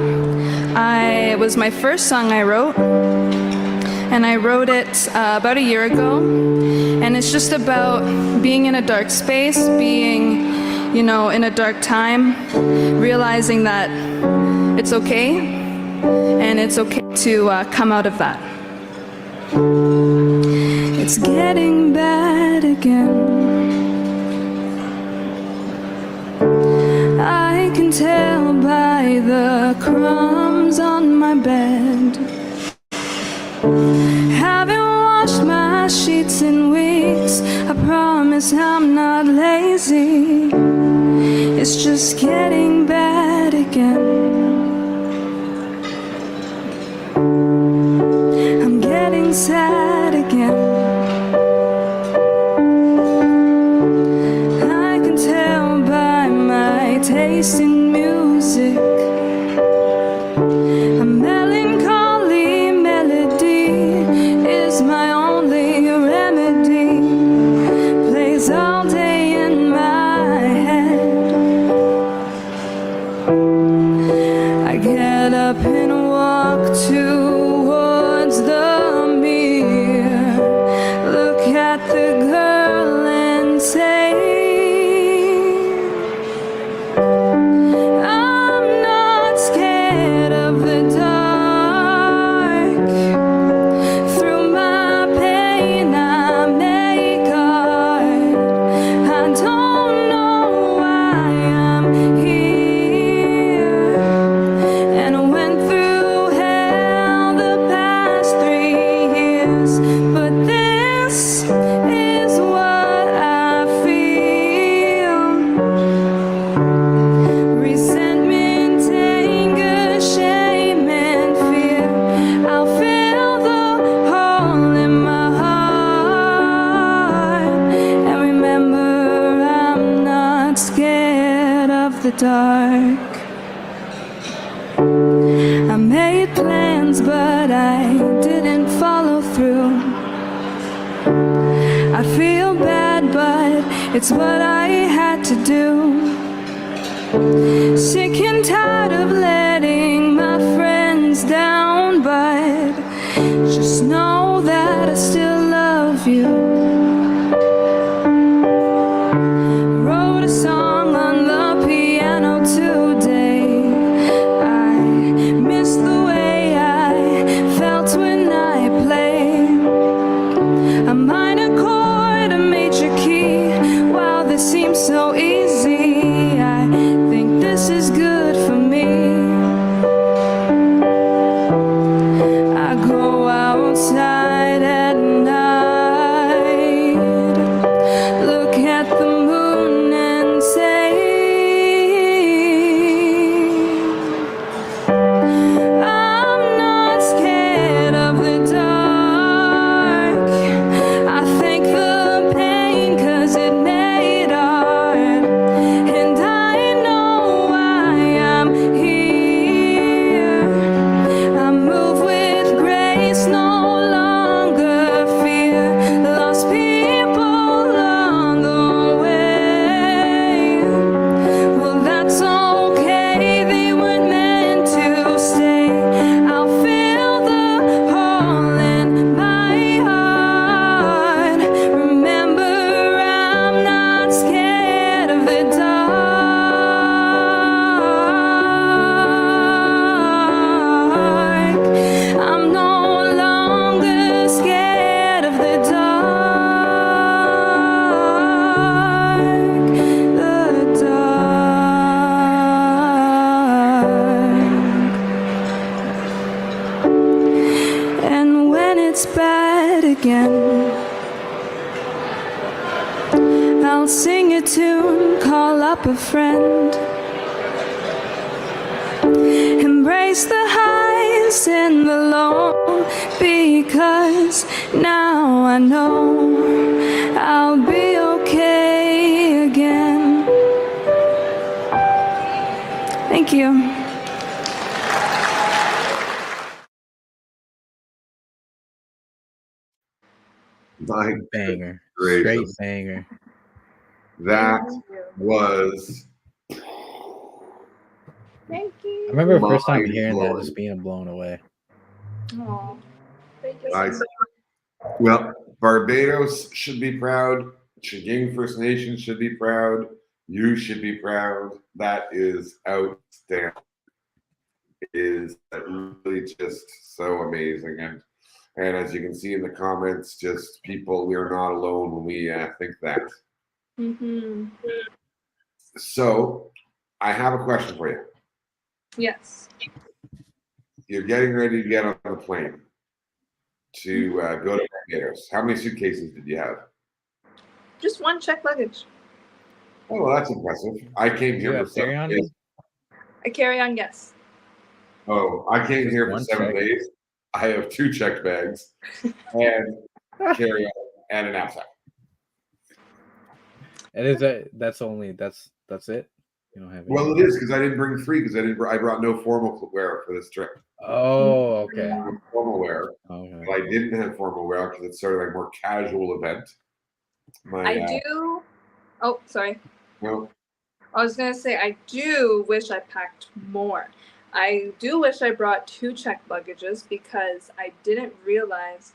it was my first song I wrote, and I wrote it about a year ago, and it's just about being in a dark space, being, in a dark time, realizing that it's okay, and it's okay to come out of that. It's getting bad again. I can tell by the crumbs on my bed. Haven't washed my sheets in weeks. I promise I'm not lazy. It's just getting bad again. I'm getting sad again. I can tell by my taste in music. A melancholy melody is my only remedy. Plays all day in my head. I get up and walk towards the mirror. Look at the girl and say, I'm not scared of the dark. Through my pain I make art. I don't know why I'm here, and I went through hell the past 3 years, but this is what I feel. Resentment, anger, shame, and fear. I'll fill the hole in my heart. And remember, I'm not scared of the dark. I made plans, but I didn't follow through. I feel bad, but it's what I had to do. Sick and tired of letting my friends down, but just know that I still love you. Wrote a song on the piano today. I miss the way I felt when I played a minor chord, a major key. Wow, this seems so easy. I think this is good for me. gets bad again, I'll sing a tune, call up a friend, embrace the highs and the low, because now I know I'll be okay again. Thank you. My Banger. gracious. Straight banger. That Thank you. was Thank I you. remember the first time hearing that, mind-blowing. just being blown away. Aw, thank you so I- much. Well, Barbados should be proud. Chaging First Nation should be proud. You should be proud. That is outstanding. It is really just so amazing. And as you can see in the comments, just people, we are not alone when we think that. Mm-hmm. So I have a question for you. Yes. You're getting ready to get on the plane to go to Barbados. How many suitcases did you have? Just one check luggage. Oh, well, that's impressive. I came Do you here for have 7 carry-on? days. I carry on, yes. Oh, I came Just here for one 7 check. days. I have 2 checked bags and carry on and a knapsack. And is that's it? You don't have any? Well, it is because I didn't bring 3 because I brought no formal wear for this trip. Oh, okay. Mm-hmm. Formal wear. Okay. But I didn't have formal wear because it's sort of a more casual event. I do. Oh, sorry. Well, I was gonna say I do wish I packed more. I do wish I brought 2 checked luggages because I didn't realize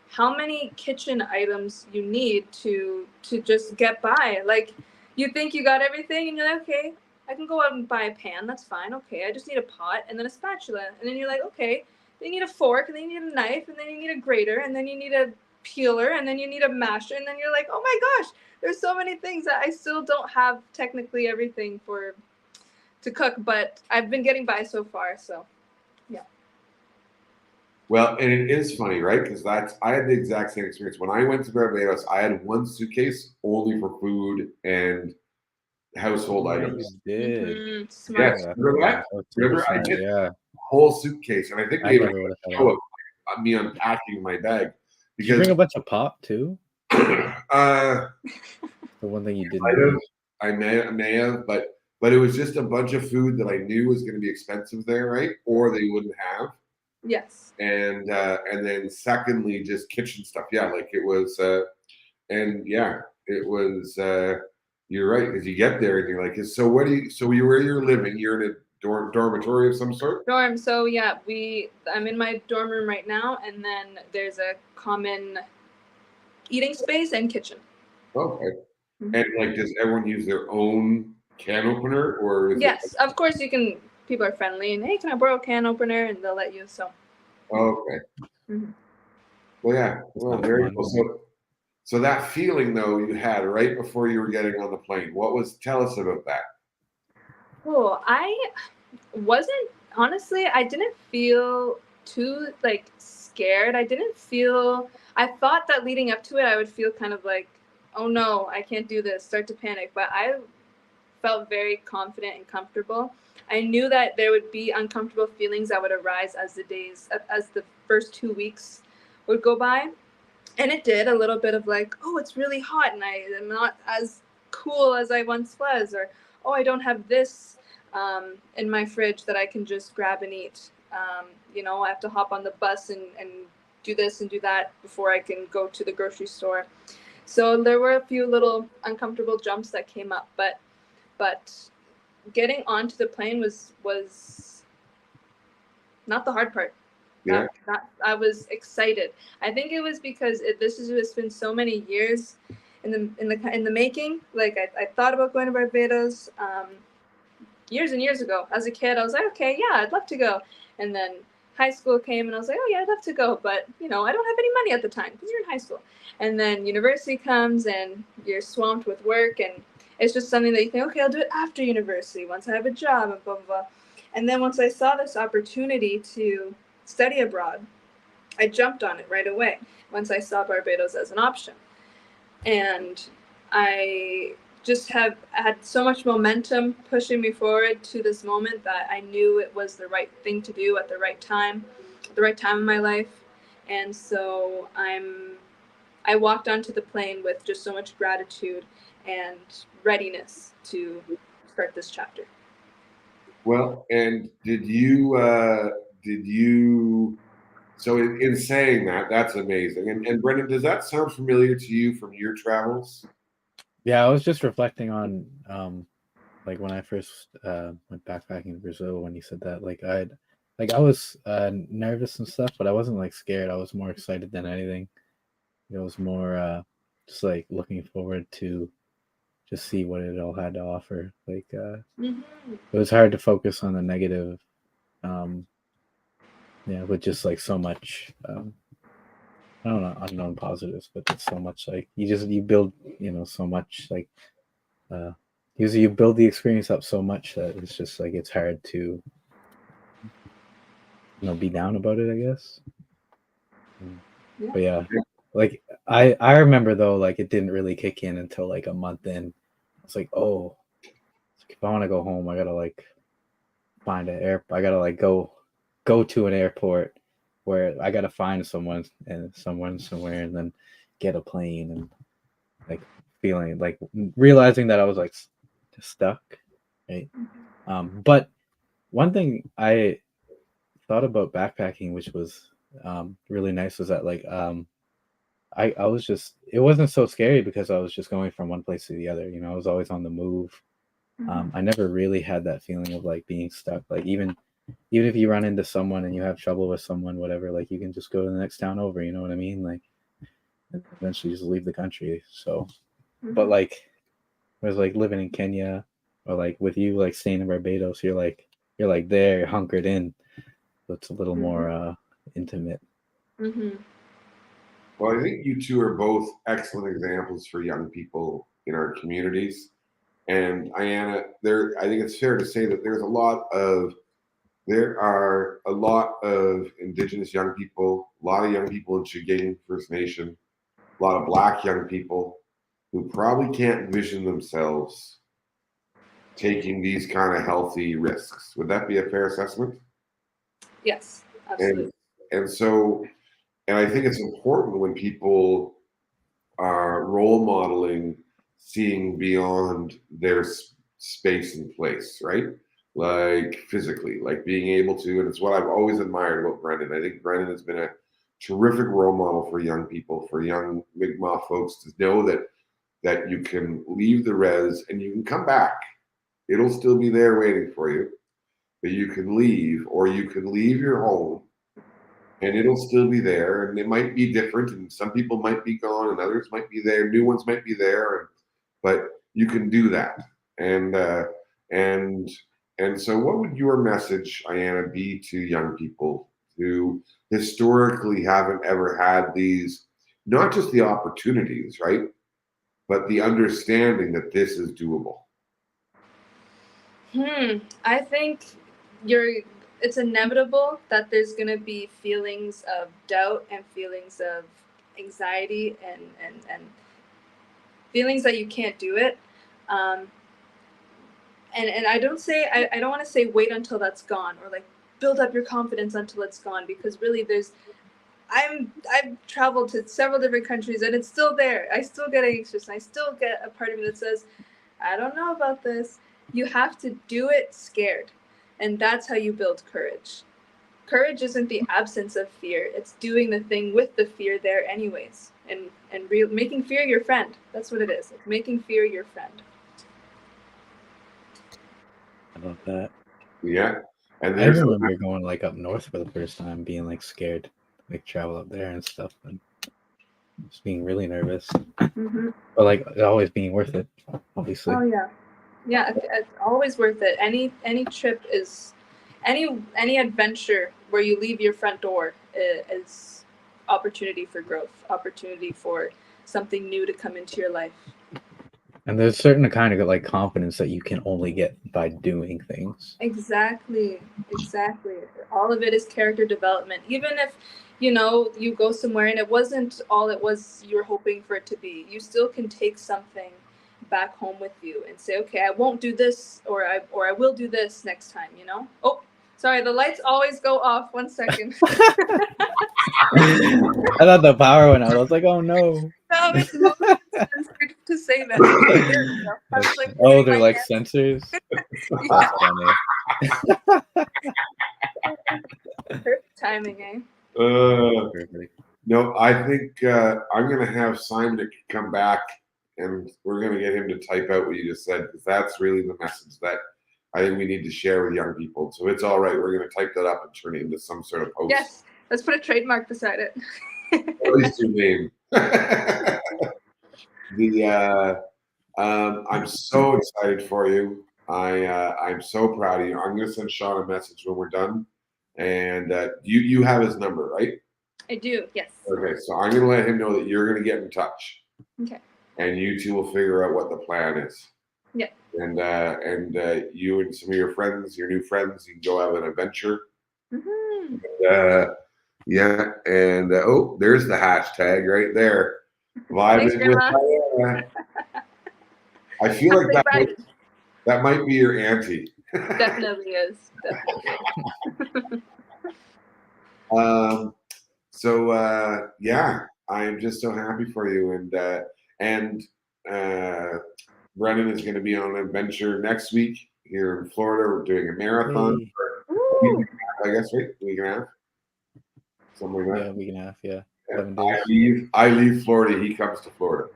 how many kitchen items you need to just get by. Like, you think you got everything and you're like, okay, I can go out and buy a pan, that's fine. Okay, I just need a pot and then a spatula. And then you're like, okay, then you need a fork and then you need a knife and then you need a grater and then you need a peeler and then you need a masher and then you're like, oh my gosh, there's so many things that I still don't have technically everything to cook, but I've been getting by so far, so yeah. well, and it is funny, right? Because I had the exact same experience. When I went to Barbados, I had 1 suitcase only for food and household items. You did. Mhm, smart. Yes, remember that? That's Remember, super I smart, did. yeah. Whole suitcase, and I think I we even never would have show thought of me unpacking my bag Did you bring because a bunch of pop too? uh, The one thing you didn't might bring. have, I may have, but it was just a bunch of food that I knew was going to be expensive there, right? Or they wouldn't have. Yes. And then secondly, just kitchen stuff. Yeah, like it was, and yeah, it was. You're right, because you get there and you're like, so what do you? So you where you're living? You're in a dormitory of some sort. Dorm. So yeah, I'm in my dorm room right now, and then there's a common eating space and kitchen. Okay. Mhm. And like, does everyone use their own can opener, or is Yes, of course you can. People are friendly, and hey, can I borrow a can opener? And they'll let you. So. Okay. Mhm. Well, yeah. Well, That's very fun. cool. So that feeling though you had right before you were getting on the plane. What was? Tell us about that. Cool. I wasn't honestly. I didn't feel too like scared. I didn't feel. I thought that leading up to it, I would feel kind of like, oh no, I can't do this. Start to panic. But I felt very confident and comfortable. I knew that there would be uncomfortable feelings that would arise as the first 2 weeks would go by. And it did a little bit of like, oh, it's really hot and I am not as cool as I once was, or oh, I don't have this in my fridge that I can just grab and eat. I have to hop on the bus and do this and do that before I can go to the grocery store. So there were a few little uncomfortable jumps that came up, but getting onto the plane was not the hard part. Yeah. I was excited. I think it was because this has just been so many years in the making. Like I thought about going to Barbados years and years ago. As a kid, I was like, okay, yeah, I'd love to go. And then high school came, and I was like, oh yeah, I'd love to go, but I don't have any money at the time because you're in high school. And then university comes, and you're swamped with work, and it's just something that you think, okay, I'll do it after university once I have a job, and blah blah blah. And then once I saw this opportunity to study abroad, I jumped on it right away once I saw Barbados as an option. And I just have had so much momentum pushing me forward to this moment that I knew it was the right thing to do at the right time in my life. And so I walked onto the plane with just so much gratitude and readiness to start this chapter. Well, and did you so in saying that, that's amazing. And Brendan, does that sound familiar to you from your travels? Yeah, I was just reflecting on like when I first went backpacking to Brazil when you said that. I was nervous and stuff, but I wasn't like scared. I was more excited than anything. It was more just like looking forward to just see what it all had to offer. Mm-hmm. It was hard to focus on the negative, with just like so much I don't know, unknown positives, but it's so much like you build, so much like you build the experience up so much that it's just like it's hard to be down about it, I guess. Yeah. But yeah, like I remember though, like it didn't really kick in until like a month in. It's like, oh, if I want to go home, I gotta like find an air. I gotta like go to an airport where I gotta find someone somewhere, and then get a plane, and like feeling like realizing that I was like stuck, right? But one thing I thought about backpacking, which was really nice, was that I was just, it wasn't so scary because I was just going from one place to the other. I was always on the move. I never really had that feeling of like being stuck. Like even if you run into someone and you have trouble with someone, whatever, like you can just go to the next town over. You know what I mean? Like eventually just leave the country. So, but like it was like living in Kenya, or like with you, like staying in Barbados, you're like there, you're hunkered in. So it's a little more intimate. Well, I think you two are both excellent examples for young people in our communities. And Aiyana, I think it's fair to say that there are a lot of Indigenous young people, a lot of young people in Chuging First Nation, a lot of Black young people who probably can't envision themselves taking these kind of healthy risks. Would that be a fair assessment? Yes, absolutely. And I think it's important when people are role modeling, seeing beyond their space and place, right? Like physically, like being able to, and it's what I've always admired about Brendan. I think Brendan has been a terrific role model for young people, for young Mi'kmaq folks to know that you can leave the res and you can come back. It'll still be there waiting for you. But you can leave, or you can leave your home and it'll still be there, and it might be different, and some people might be gone and others might be there, new ones might be there, but you can do that. And so what would your message, Aiyana, be to young people who historically haven't ever had these, not just the opportunities, right, but the understanding that this is doable? I think it's inevitable that there's going to be feelings of doubt and feelings of anxiety and feelings that you can't do it. And I don't want to say wait until that's gone, or like build up your confidence until it's gone, because really I've traveled to several different countries and it's still there. I still get anxious, and I still get a part of me that says, I don't know about this. You have to do it scared. And that's how you build courage. Courage isn't the absence of fear. It's doing the thing with the fear there anyways. And making fear your friend. That's what it is. It's making fear your friend. I love that. Yeah. And I remember going like up north for the first time, being like scared, like travel up there and stuff, and just being really nervous. But like always being worth it, obviously. Oh yeah, it's always worth it. Any trip is, any adventure where you leave your front door is opportunity for growth, opportunity for something new to come into your life. And there's a certain kind of like confidence that you can only get by doing things. Exactly. All of it is character development. Even if you know, you go somewhere and it wasn't all it was you were hoping for it to be. You still can take something back home with you and say, okay, I won't do this, or I will do this next time, you know? Oh, sorry, the lights always go off. 1 second. I thought the power went out. I was like, oh no. No, it's motion censored to save it. Okay, there we go. I was like, Oh, putting they're my like hands- sensors. Yeah, That's funny. perfect timing, eh? Perfect. No, I think I'm going to have Simon come back, and we're going to get him to type out what you just said, because that's really the message that I think we need to share with young people. So it's all right. We're going to type that up and turn it into some sort of post. Yes, let's put a trademark beside it. At least your name. I'm so excited for you. I'm so proud of you. I'm going to send Sean a message when we're done, and you have his number, right? I do, yes. Okay, so I'm going to let him know that you're going to get in touch. Okay. And you two will figure out what the plan is. Yeah. And you and some of your friends, your new friends, you can go have an adventure. Mm-hmm. Yeah, and oh, there's the hashtag right there. Thanks, Vibing with Grandma. Aiyana. I feel like that might be your auntie. Definitely is. Definitely is. So yeah, I am just so happy for you, and Brennan is going to be on an adventure next week here in Florida. We're doing a marathon. Yay. Ooh. I guess, right? Week and a half, something like that. Yeah, week and a half. Yeah, And 11 days. I leave Florida. He comes to Florida,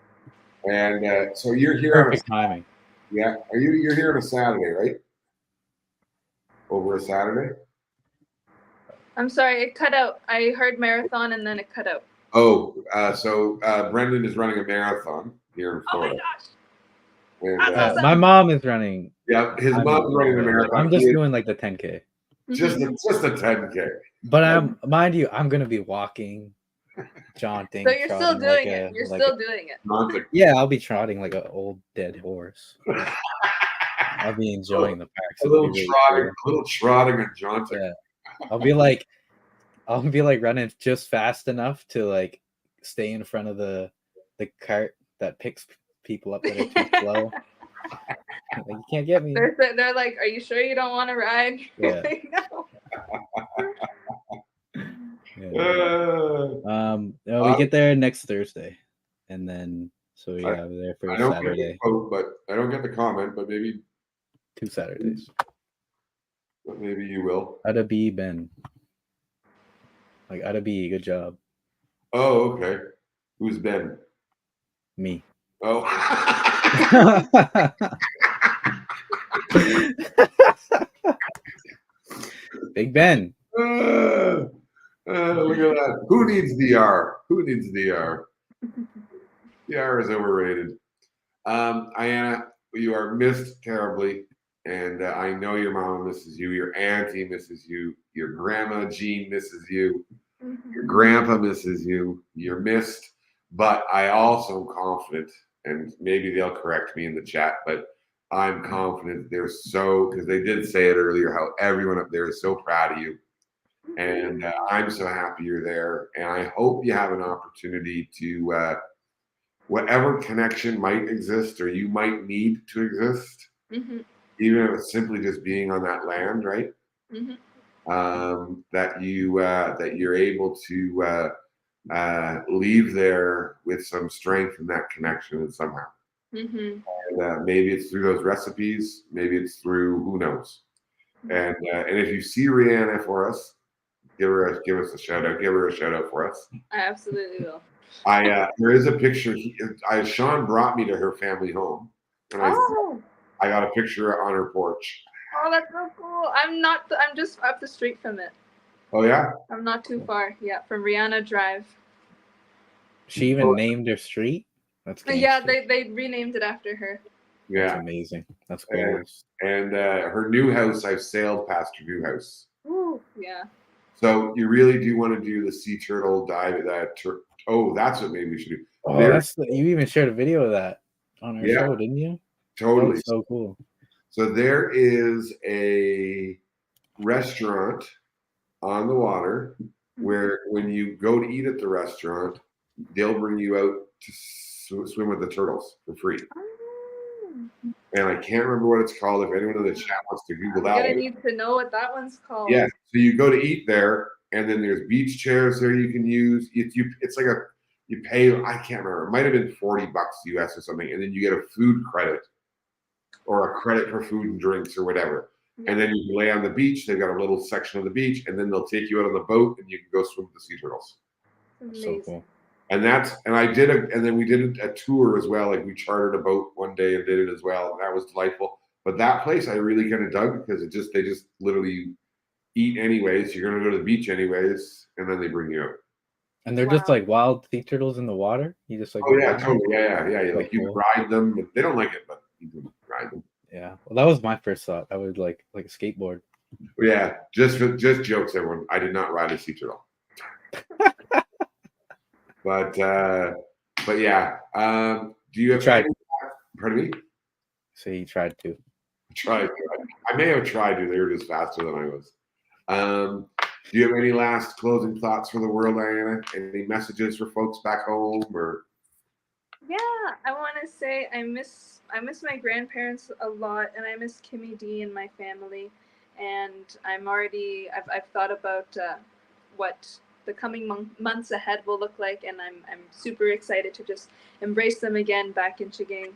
and so you're here. Perfect timing. Yeah, you're here on a Saturday, right? Over a Saturday. I'm sorry, it cut out. I heard marathon and then it cut out. Oh, so Brendan is running a marathon here in Oh my Florida. gosh. And, That's My mom is running. yeah, his mom's running the marathon. I'm just doing like the 10K. Just a 10K. But mind you, I'm gonna be walking, jaunting. So you're still trotting doing like it. You're like still doing it. Yeah, I'll be trotting like an old dead horse. I'll be enjoying the parks. A little trotting and jaunting. Yeah, I'll be like running just fast enough to like stay in front of the cart that picks people up that are too slow. Like, you can't get me. They're like, are you sure you don't want to ride? Yeah. Like, no. Yeah. We get there next Thursday, and then so yeah, we're there for I don't Saturday. get the quote, but I don't get the comment, but maybe 2 Saturdays. But maybe you will. Adabi Ben. Like Adabi, good job. Oh, okay. Who's Ben? Me. Oh. Big Ben. Look at that. Who needs DR? Who needs DR? DR is overrated. Aiyana, you are missed terribly. And I know your mama misses you. Your auntie misses you. Your grandma, Jean, misses you. Your grandpa misses you. You're missed. But I also am confident, and maybe they'll correct me in the chat, but I'm confident they're so, because they did say it earlier, how everyone up there is so proud of you. And I'm so happy you're there. And I hope you have an opportunity to, whatever connection might exist or you might need to exist, even if it's simply just being on that land, right? That you're able to leave there with some strength in that connection somehow. And maybe it's through those recipes, maybe it's through who knows. And if you see Rihanna for us, give us a shout out. Give her a shout out for us. I absolutely will. There is a picture. Sean brought me to her family home, and I got a picture on her porch. Oh, that's so cool. I'm just up the street from it. Oh yeah. I'm not too far. Yeah, from Rihanna Drive. She even named her street. That's yeah. They renamed it after her. Yeah, that's amazing. That's cool. And her new house, I've sailed past her new house. Ooh, yeah. So you really do want to do the sea turtle dive at that. That's what maybe we should do. Oh, you even shared a video of that on our show, didn't you? Totally. So cool. So there is a restaurant on the water where when you go to eat at the restaurant, they'll bring you out to swim with the turtles for free. Oh. And I can't remember what it's called. If anyone in the chat wants to Google I'm that gonna one. need to know what that one's called. Yeah. So you go to eat there, and then there's beach chairs there you can use. It's like you pay, I can't remember. It might have been $40 US or something, and then you get a food credit or a credit for food and drinks or whatever. And then you can lay on the beach. They've got a little section of the beach, and then they'll take you out on the boat, and you can go swim with the sea turtles. Amazing. So cool. And then we did a tour as well. Like we chartered a boat one day and did it as well. And that was delightful. But that place I really kind of dug because they just literally eat anyways. You're gonna go to the beach anyways, and then they bring you out. And they're just like wild sea turtles in the water. You just like Oh yeah, around? totally. Yeah. So Like you can cool. ride them. They don't like it, but you can ride them. Yeah. Well, that was my first thought. I would like a skateboard. Yeah, just jokes, everyone. I did not ride a sea turtle. but yeah. Do you have Tried. Pardon me? So he tried to. Tried. I may have tried to. They were just faster than I was. Do you have any last closing thoughts for the world, Aiyana? Any messages for folks back home or? Yeah, I want to say I miss my grandparents a lot, and I miss Kimmy D and my family. And I've thought about what the coming months ahead will look like, and I'm super excited to just embrace them again back in Chiging.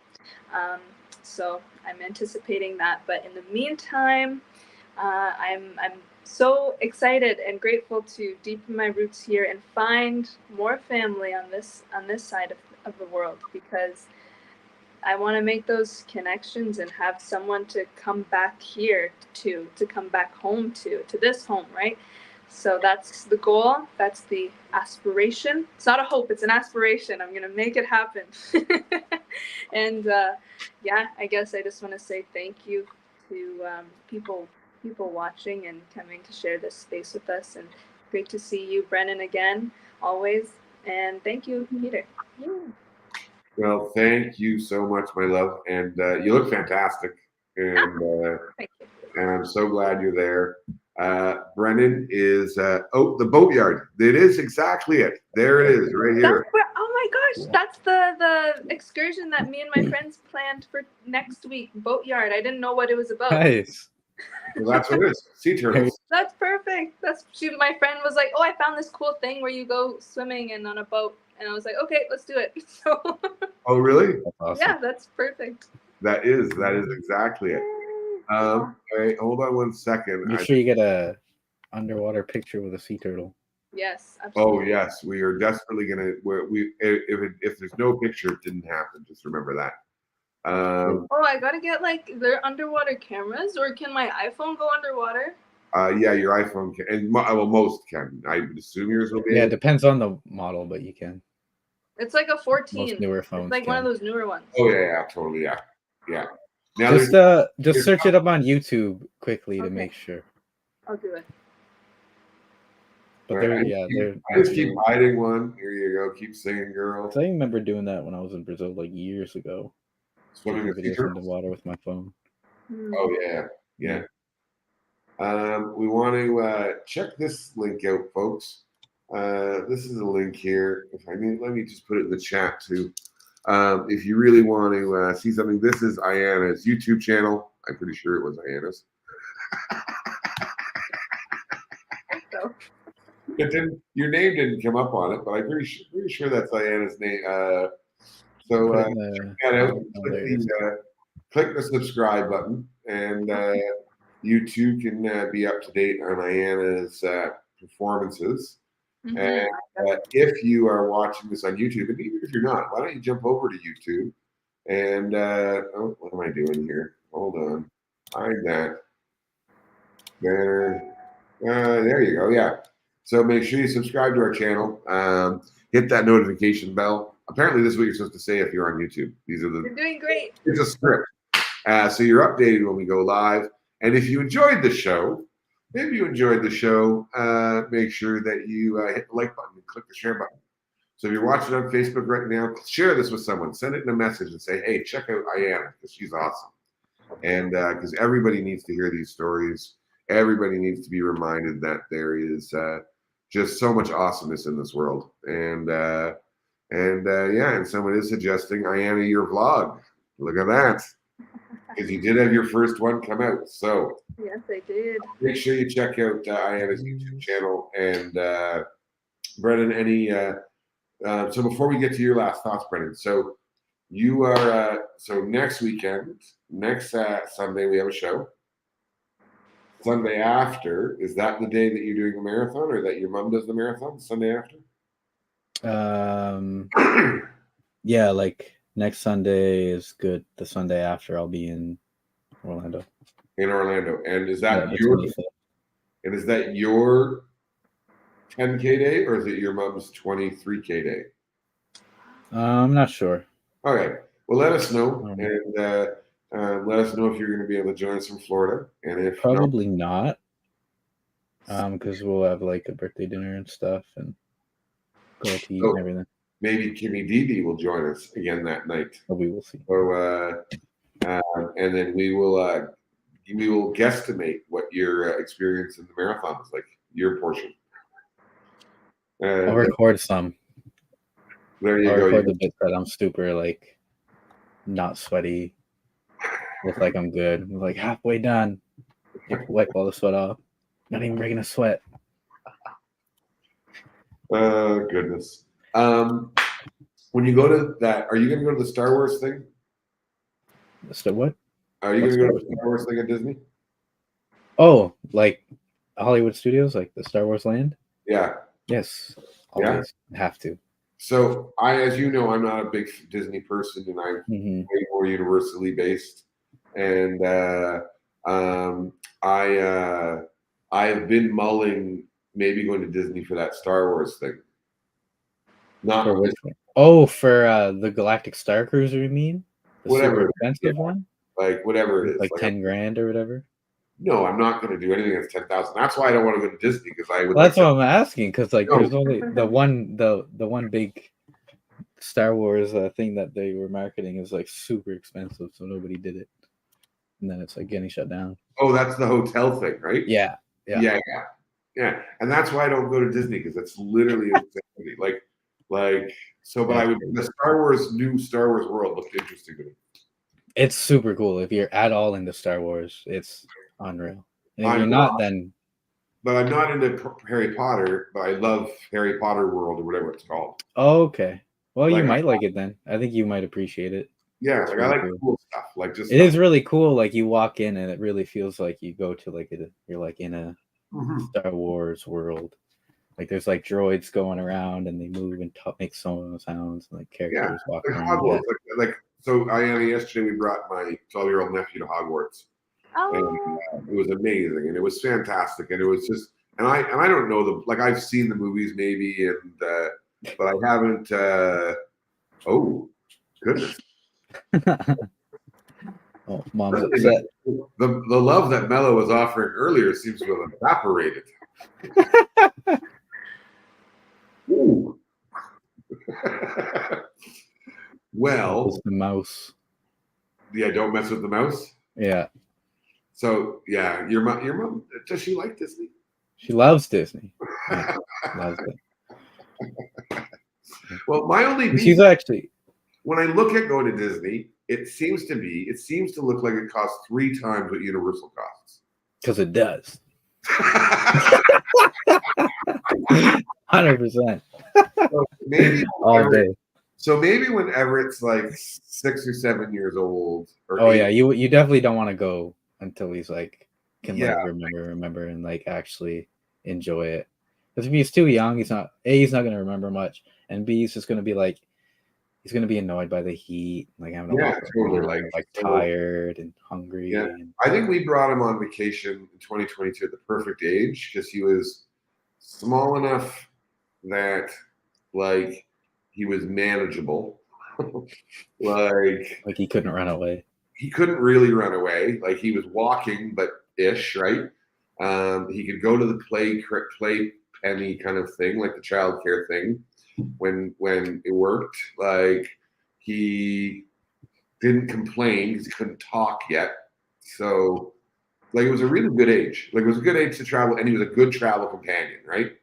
So I'm anticipating that. But in the meantime, I'm so excited and grateful to deepen my roots here and find more family on this side of the world, because I want to make those connections and have someone to come back here to come back home to this home, right? So that's the goal. That's the aspiration. It's not a hope. It's an aspiration. I'm going to make it happen. And yeah, I guess I just want to say thank you to people watching and coming to share this space with us. And great to see you, Brennan, again, always. And thank you, Peter. Yeah. Well, thank you so much, my love, and you look fantastic, and Thank you. I'm so glad you're there. Brennan is the boatyard. It is exactly it. There it is, right here. Oh my gosh, that's the excursion that me and my friends planned for next week. Boatyard. I didn't know what it was about. Nice. Well, that's what it is. Sea turtles. That's perfect. My friend was like, "Oh, I found this cool thing where you go swimming and on a boat," and I was like, "Okay, let's do it." So. Oh, really? That's awesome. Yeah, that's perfect. That is exactly it. Wait, hold on one second. Make sure you get a underwater picture with a sea turtle. Yes. Oh Absolutely. yes, we are desperately gonna. If there's no picture, it didn't happen. Just remember that. Oh, I gotta get their underwater cameras, or can my iPhone go underwater? Yeah, your iPhone can, and most can. I would assume yours will be. Yeah, it depends on the model, but you can. It's like a 14. Most newer phones. It's like one of those newer ones. Oh yeah, totally, yeah. Now Just search it up on YouTube quickly to make sure. I'll do it. But I just keep hiding one. Here you go. Keep singing, girl. I remember doing that when I was in Brazil years ago. Swimming Taking videos in the water with my phone. Oh yeah. We want to check this link out, folks. This is a link here. Let me just put it in the chat too. If you really want to see something, this is Aiyana's YouTube channel. I'm pretty sure it was Aiyana's. It didn't. Your name didn't come up on it, but I'm pretty sure that's Aiyana's name. So check that out. Click the subscribe button, and you too can be up to date on Aiyana's performances. Mm-hmm. And if you are watching this on YouTube, and even if you're not, why don't you jump over to YouTube? And what am I doing here? Hold on, hide that. There you go. Yeah. So make sure you subscribe to our channel. Hit that notification bell. Apparently, this is what you're supposed to say if you're on YouTube. You're doing great. It's a script. So you're updated when we go live. And if you enjoyed the show, make sure that you hit the like button and click the share button. So if you're watching on Facebook right now, share this with someone. Send it in a message and say, hey, check out Aiyana because she's awesome. And because everybody needs to hear these stories. Everybody needs to be reminded that there is just so much awesomeness in this world. And someone is suggesting, Aiyana, your vlog. Look at that. Because you did have your first one come out. So Yes, I did. make sure you check out Aiyana's YouTube channel. And Brennan, so before we get to your last thoughts, Brennan, so you are, so next weekend, next Sunday, we have a show. Sunday after, is that the day that you're doing the marathon, or that your mom does the marathon? Sunday after? Yeah, like next Sunday is good. The Sunday after, I'll be in Orlando. In Orlando, and is that the your 25th. and is that your 10K day, or is it your mom's 23K day? I'm not sure. Okay, well, let us know, Um, and let us know if you're going to be able to join us from Florida, and if Probably not, because we'll have like a birthday dinner and stuff, and go out to eat Oh. and everything. maybe Kimmy Dee will join us again that night. But we will see. So, and then we will guesstimate what your experience in the marathon is like, your portion. I'll record some. There you I'll go. record the bit that I'm super like not sweaty. Look like I'm good. I'm like halfway done. Wipe all the sweat off. Not even breaking a sweat. Goodness. When you go to that, are you going to go to the Star Wars thing? So what? Are you What's going to go to Star the Star Wars thing at Disney? Oh, like Hollywood Studios, like the Star Wars land? Yeah. Yes. Yeah? Always have to. So as you know, I'm not a big Disney person, and I'm Mhm. way more universally based. And I've been mulling maybe going to Disney for that Star Wars thing. Not For which one? Oh, for the Galactic Star Cruiser, you mean? The Whatever super it is, expensive yeah. one? like whatever it is. Like 10 grand or whatever? No, I'm not going to do anything that's 10,000. That's why I don't want to go to Disney, because I would. Well, that's like what I'm asking, because like No. there's only the one big Star Wars thing that they were marketing is like super expensive, so nobody did it, and then it's like getting shut down. Oh, that's the hotel thing, right? Yeah. Yeah. And that's why I don't go to Disney, because it's literally insanity. Like so. But Yeah. I would. The new Star Wars world looked interesting to me. It's super cool if you're at all into Star Wars. It's unreal. And if I'm you're not, then But I'm not into Harry Potter. But I love Harry Potter World, or whatever it's called. okay. Well, you Like, might like it then. I think you might appreciate it. Yeah, It's like I really like cool. cool stuff. Like just It is really cool. Like you walk in and it really feels like you go to like you're like in a Mhm. Star Wars world. Like there's like droids going around and they move and make some sounds and like characters walking Like around. Hogwarts. Like so. Yesterday we brought my 12-year-old nephew to Hogwarts. Oh, And it was amazing, and it was fantastic, and it was just, and I don't know the, like, I've seen the movies maybe, and but I haven't. Oh goodness, Oh, mom's upset. the love that Mello was offering earlier seems to have evaporated. Ooh. Well, It's the mouse. yeah, don't mess with the mouse. Yeah. So yeah, your mom, does she like Disney? She loves Disney. Yeah, loves it. Well, my only beef, She's actually when I look at going to Disney, it seems to look like it costs 3 times what Universal costs. because it does. 100%. So maybe All day. So maybe whenever it's like 6 or 7 years old, or Oh 8, yeah, you definitely don't want to go until he's like can Yeah. like remember and like actually enjoy it. Because if he's too young, he's not gonna remember much, and B, he's just gonna be like he's gonna be annoyed by the heat, like having to Yeah, walk totally, around, like, so- tired and hungry. Yeah. And, I think we brought him on vacation in 2022 at the perfect age, because he was small enough that like he was manageable. Like he couldn't run away. he couldn't really run away. Like he was walking, but ish, right? He could go to the play penny kind of thing, like the childcare thing, when it worked. Like he didn't complain because he couldn't talk yet. So like it was a really good age. Like it was a good age to travel, and he was a good travel companion, right?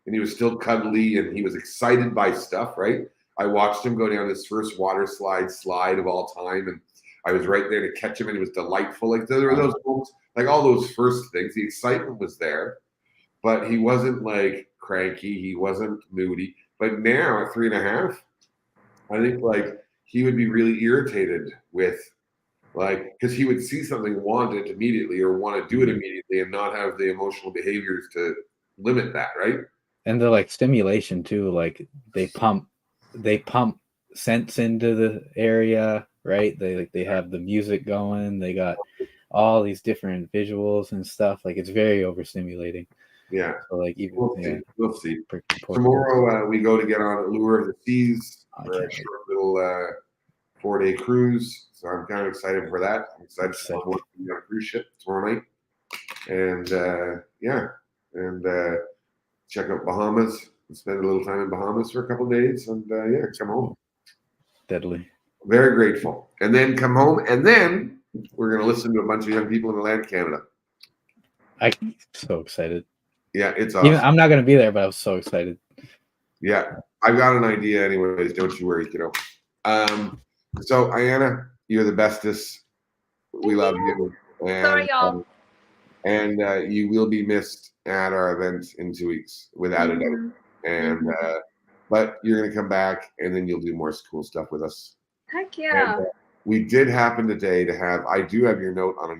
and he was still cuddly, and he was excited by stuff, right? I watched him go down his first water slide of all time, and I was right there to catch him, and it was delightful. Like there were those moments, like all those first things, the excitement was there, but he wasn't like cranky, he wasn't moody. But now at 3.5, I think like he would be really irritated with like because he would see something, want it immediately or want to do it immediately and not have the emotional behaviors to limit that, right? And the like stimulation too, like they pump scents into the area, right? They have the music going, they got all these different visuals and stuff. Like it's very overstimulating. Yeah. So like even We'll see. poor Tomorrow we go to get on Allure of the Seas I for a can't short little 4-day cruise. So I'm kind of excited for that. I'm excited Sick. to be on a cruise ship tomorrow night. And check out Bahamas and spend a little time in Bahamas for a couple of days and come home. deadly. Very grateful. And then come home, and then we're going to listen to a bunch of young people in Atlantic Canada. I'm so excited. Yeah, it's awesome. I'm not gonna be there, but I was so excited. Yeah, I've got an idea anyways. Don't you worry, kiddo. So Aiyana, you're the bestest. We love you. And, Sorry, y'all. And you will be missed at our event in 2 weeks, without a doubt. And but you're gonna come back, and then you'll do more cool stuff with us. Heck yeah. And, we did happen today to have. I do have your name on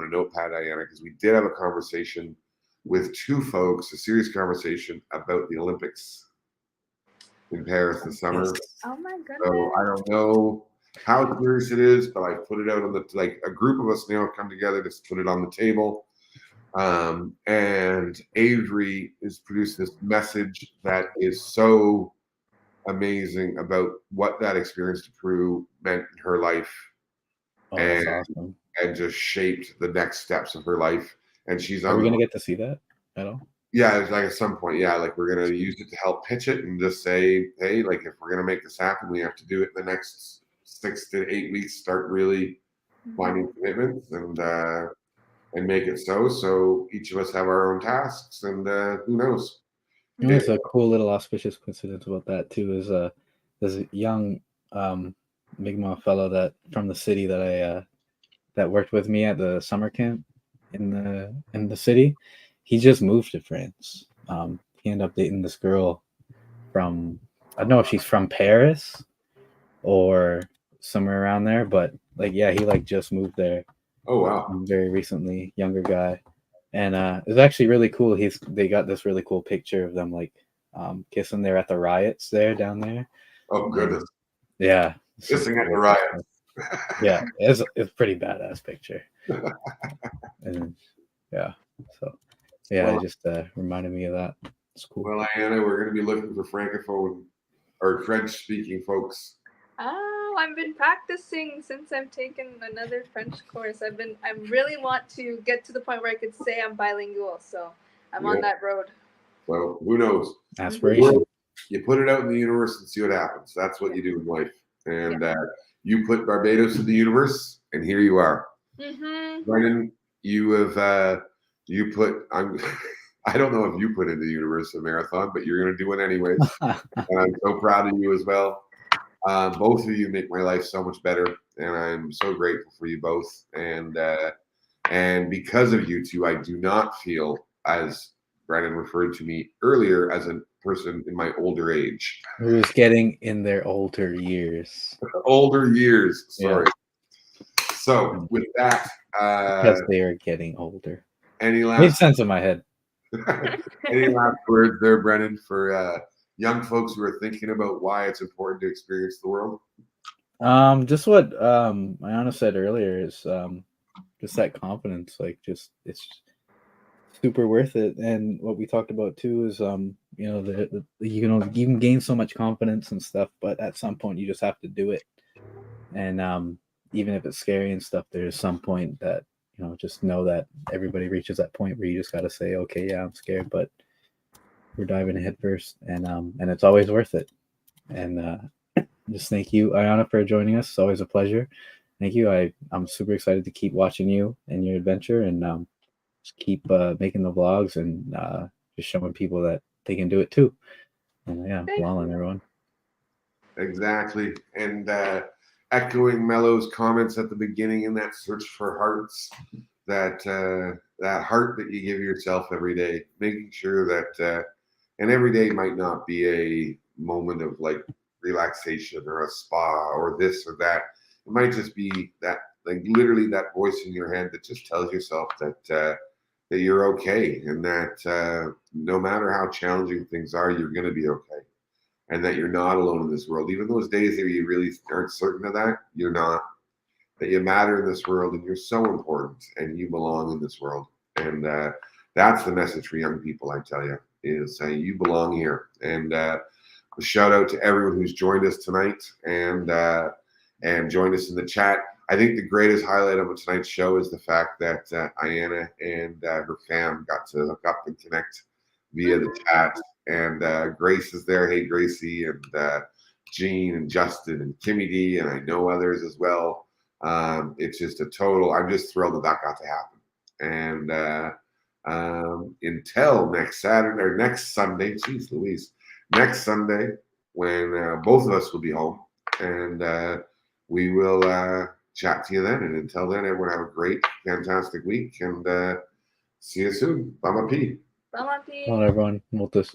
a notepad, Aiyana, because we did have a conversation with two folks, a serious conversation about the Olympics in Paris this summer. Oh my goodness. So I don't know how serious it is, but I put it out on a group of us now have come together to put it on the table. And Avery is producing this message that is so amazing about what that experience to Peru meant in her life. Oh, that's awesome. And just shaped the next steps of her life. And she's Are we gonna get to see that at all? Yeah, it's like at some point, yeah, like we're gonna use it to help pitch it and just say, hey, like if we're gonna make this happen, we have to do it in the next 6 to 8 weeks. Start really finding commitments and make it so. So each of us have our own tasks, and who knows? There's a cool little auspicious coincidence about that too. Is there's a young Mi'kmaq fellow that from the city that I that worked with me at the summer camp in the city. He just moved to France. He ended up dating this girl from, I don't know if she's from Paris or somewhere around there, but like he like just moved there. Oh wow! Very recently, younger guy, and it's actually really cool. They got this really cool picture of them like kissing there at the riots there down there. Oh goodness! Yeah, kissing at the riots. Yeah, it's a pretty badass picture. And yeah, so yeah, it just reminded me of that. It's cool. Well, Aiyana, we're going to be looking for francophone or French-speaking folks. Oh, I've been practicing since I've taken another French course. I really want to get to the point where I could say I'm bilingual. So I'm on that road. Well, who knows? Aspiration. You put it out in the universe and see what happens. That's what you do in life. And you put Barbados in the universe, and here you are. Brendan, you have you put. I don't know if you put in the universe a marathon, but you're going to do it anyways. And I'm so proud of you as well. Both of you make my life so much better, and I'm so grateful for you both. And because of you two, I do not feel, as Brendan referred to me earlier, as a person in my older age. Who's getting in their older years. Older years, sorry. Yeah. So with that, because they are getting older. Any last Makes sense in my head. Any last words there, Brendan, for young folks who are thinking about why it's important to experience the world? Just what Aiyana said earlier is just that confidence. Like, just it's super worth it. And what we talked about too is you can gain so much confidence and stuff, but at some point you just have to do it. And even if it's scary and stuff, there's some point that just know that everybody reaches that point where you just got to say, okay, yeah, I'm scared, but we're diving head first, and it's always worth it. And just thank you, Aiyana, for joining us. It's always a pleasure. Thank you. I'm super excited to keep watching you and your adventure, and just keep making the vlogs and just showing people that they can do it too. And yeah, Thank well on everyone. Exactly. And echoing Mello's comments at the beginning in that search for hearts, that heart that you give yourself every day, making sure that and every day might not be a moment of like relaxation or a spa or this or that. It might just be that, like literally that voice in your head that just tells yourself that that you're okay, and that no matter how challenging things are, you're going to be okay, and that you're not alone in this world. Even those days that you really aren't certain of that, you're not. That you matter in this world, and you're so important, and you belong in this world. And that's the message for young people, I tell you, is you belong here. And a shout out to everyone who's joined us tonight and joined us in the chat. I think the greatest highlight of tonight's show is the fact that Aiyana and her fam got to hook up and connect via the chat. And Grace is there. Hey, Gracie, and Jean and Justin and Kimmy D, and I know others as well. It's just a total. I'm just thrilled that that got to happen. And until next Saturday or next Sunday, geez Louise, next Sunday when both of us will be home, and we will chat to you then. And until then, everyone have a great, fantastic week, and see you soon. Bye, my P. Bye, Monty. Well, everyone, multis.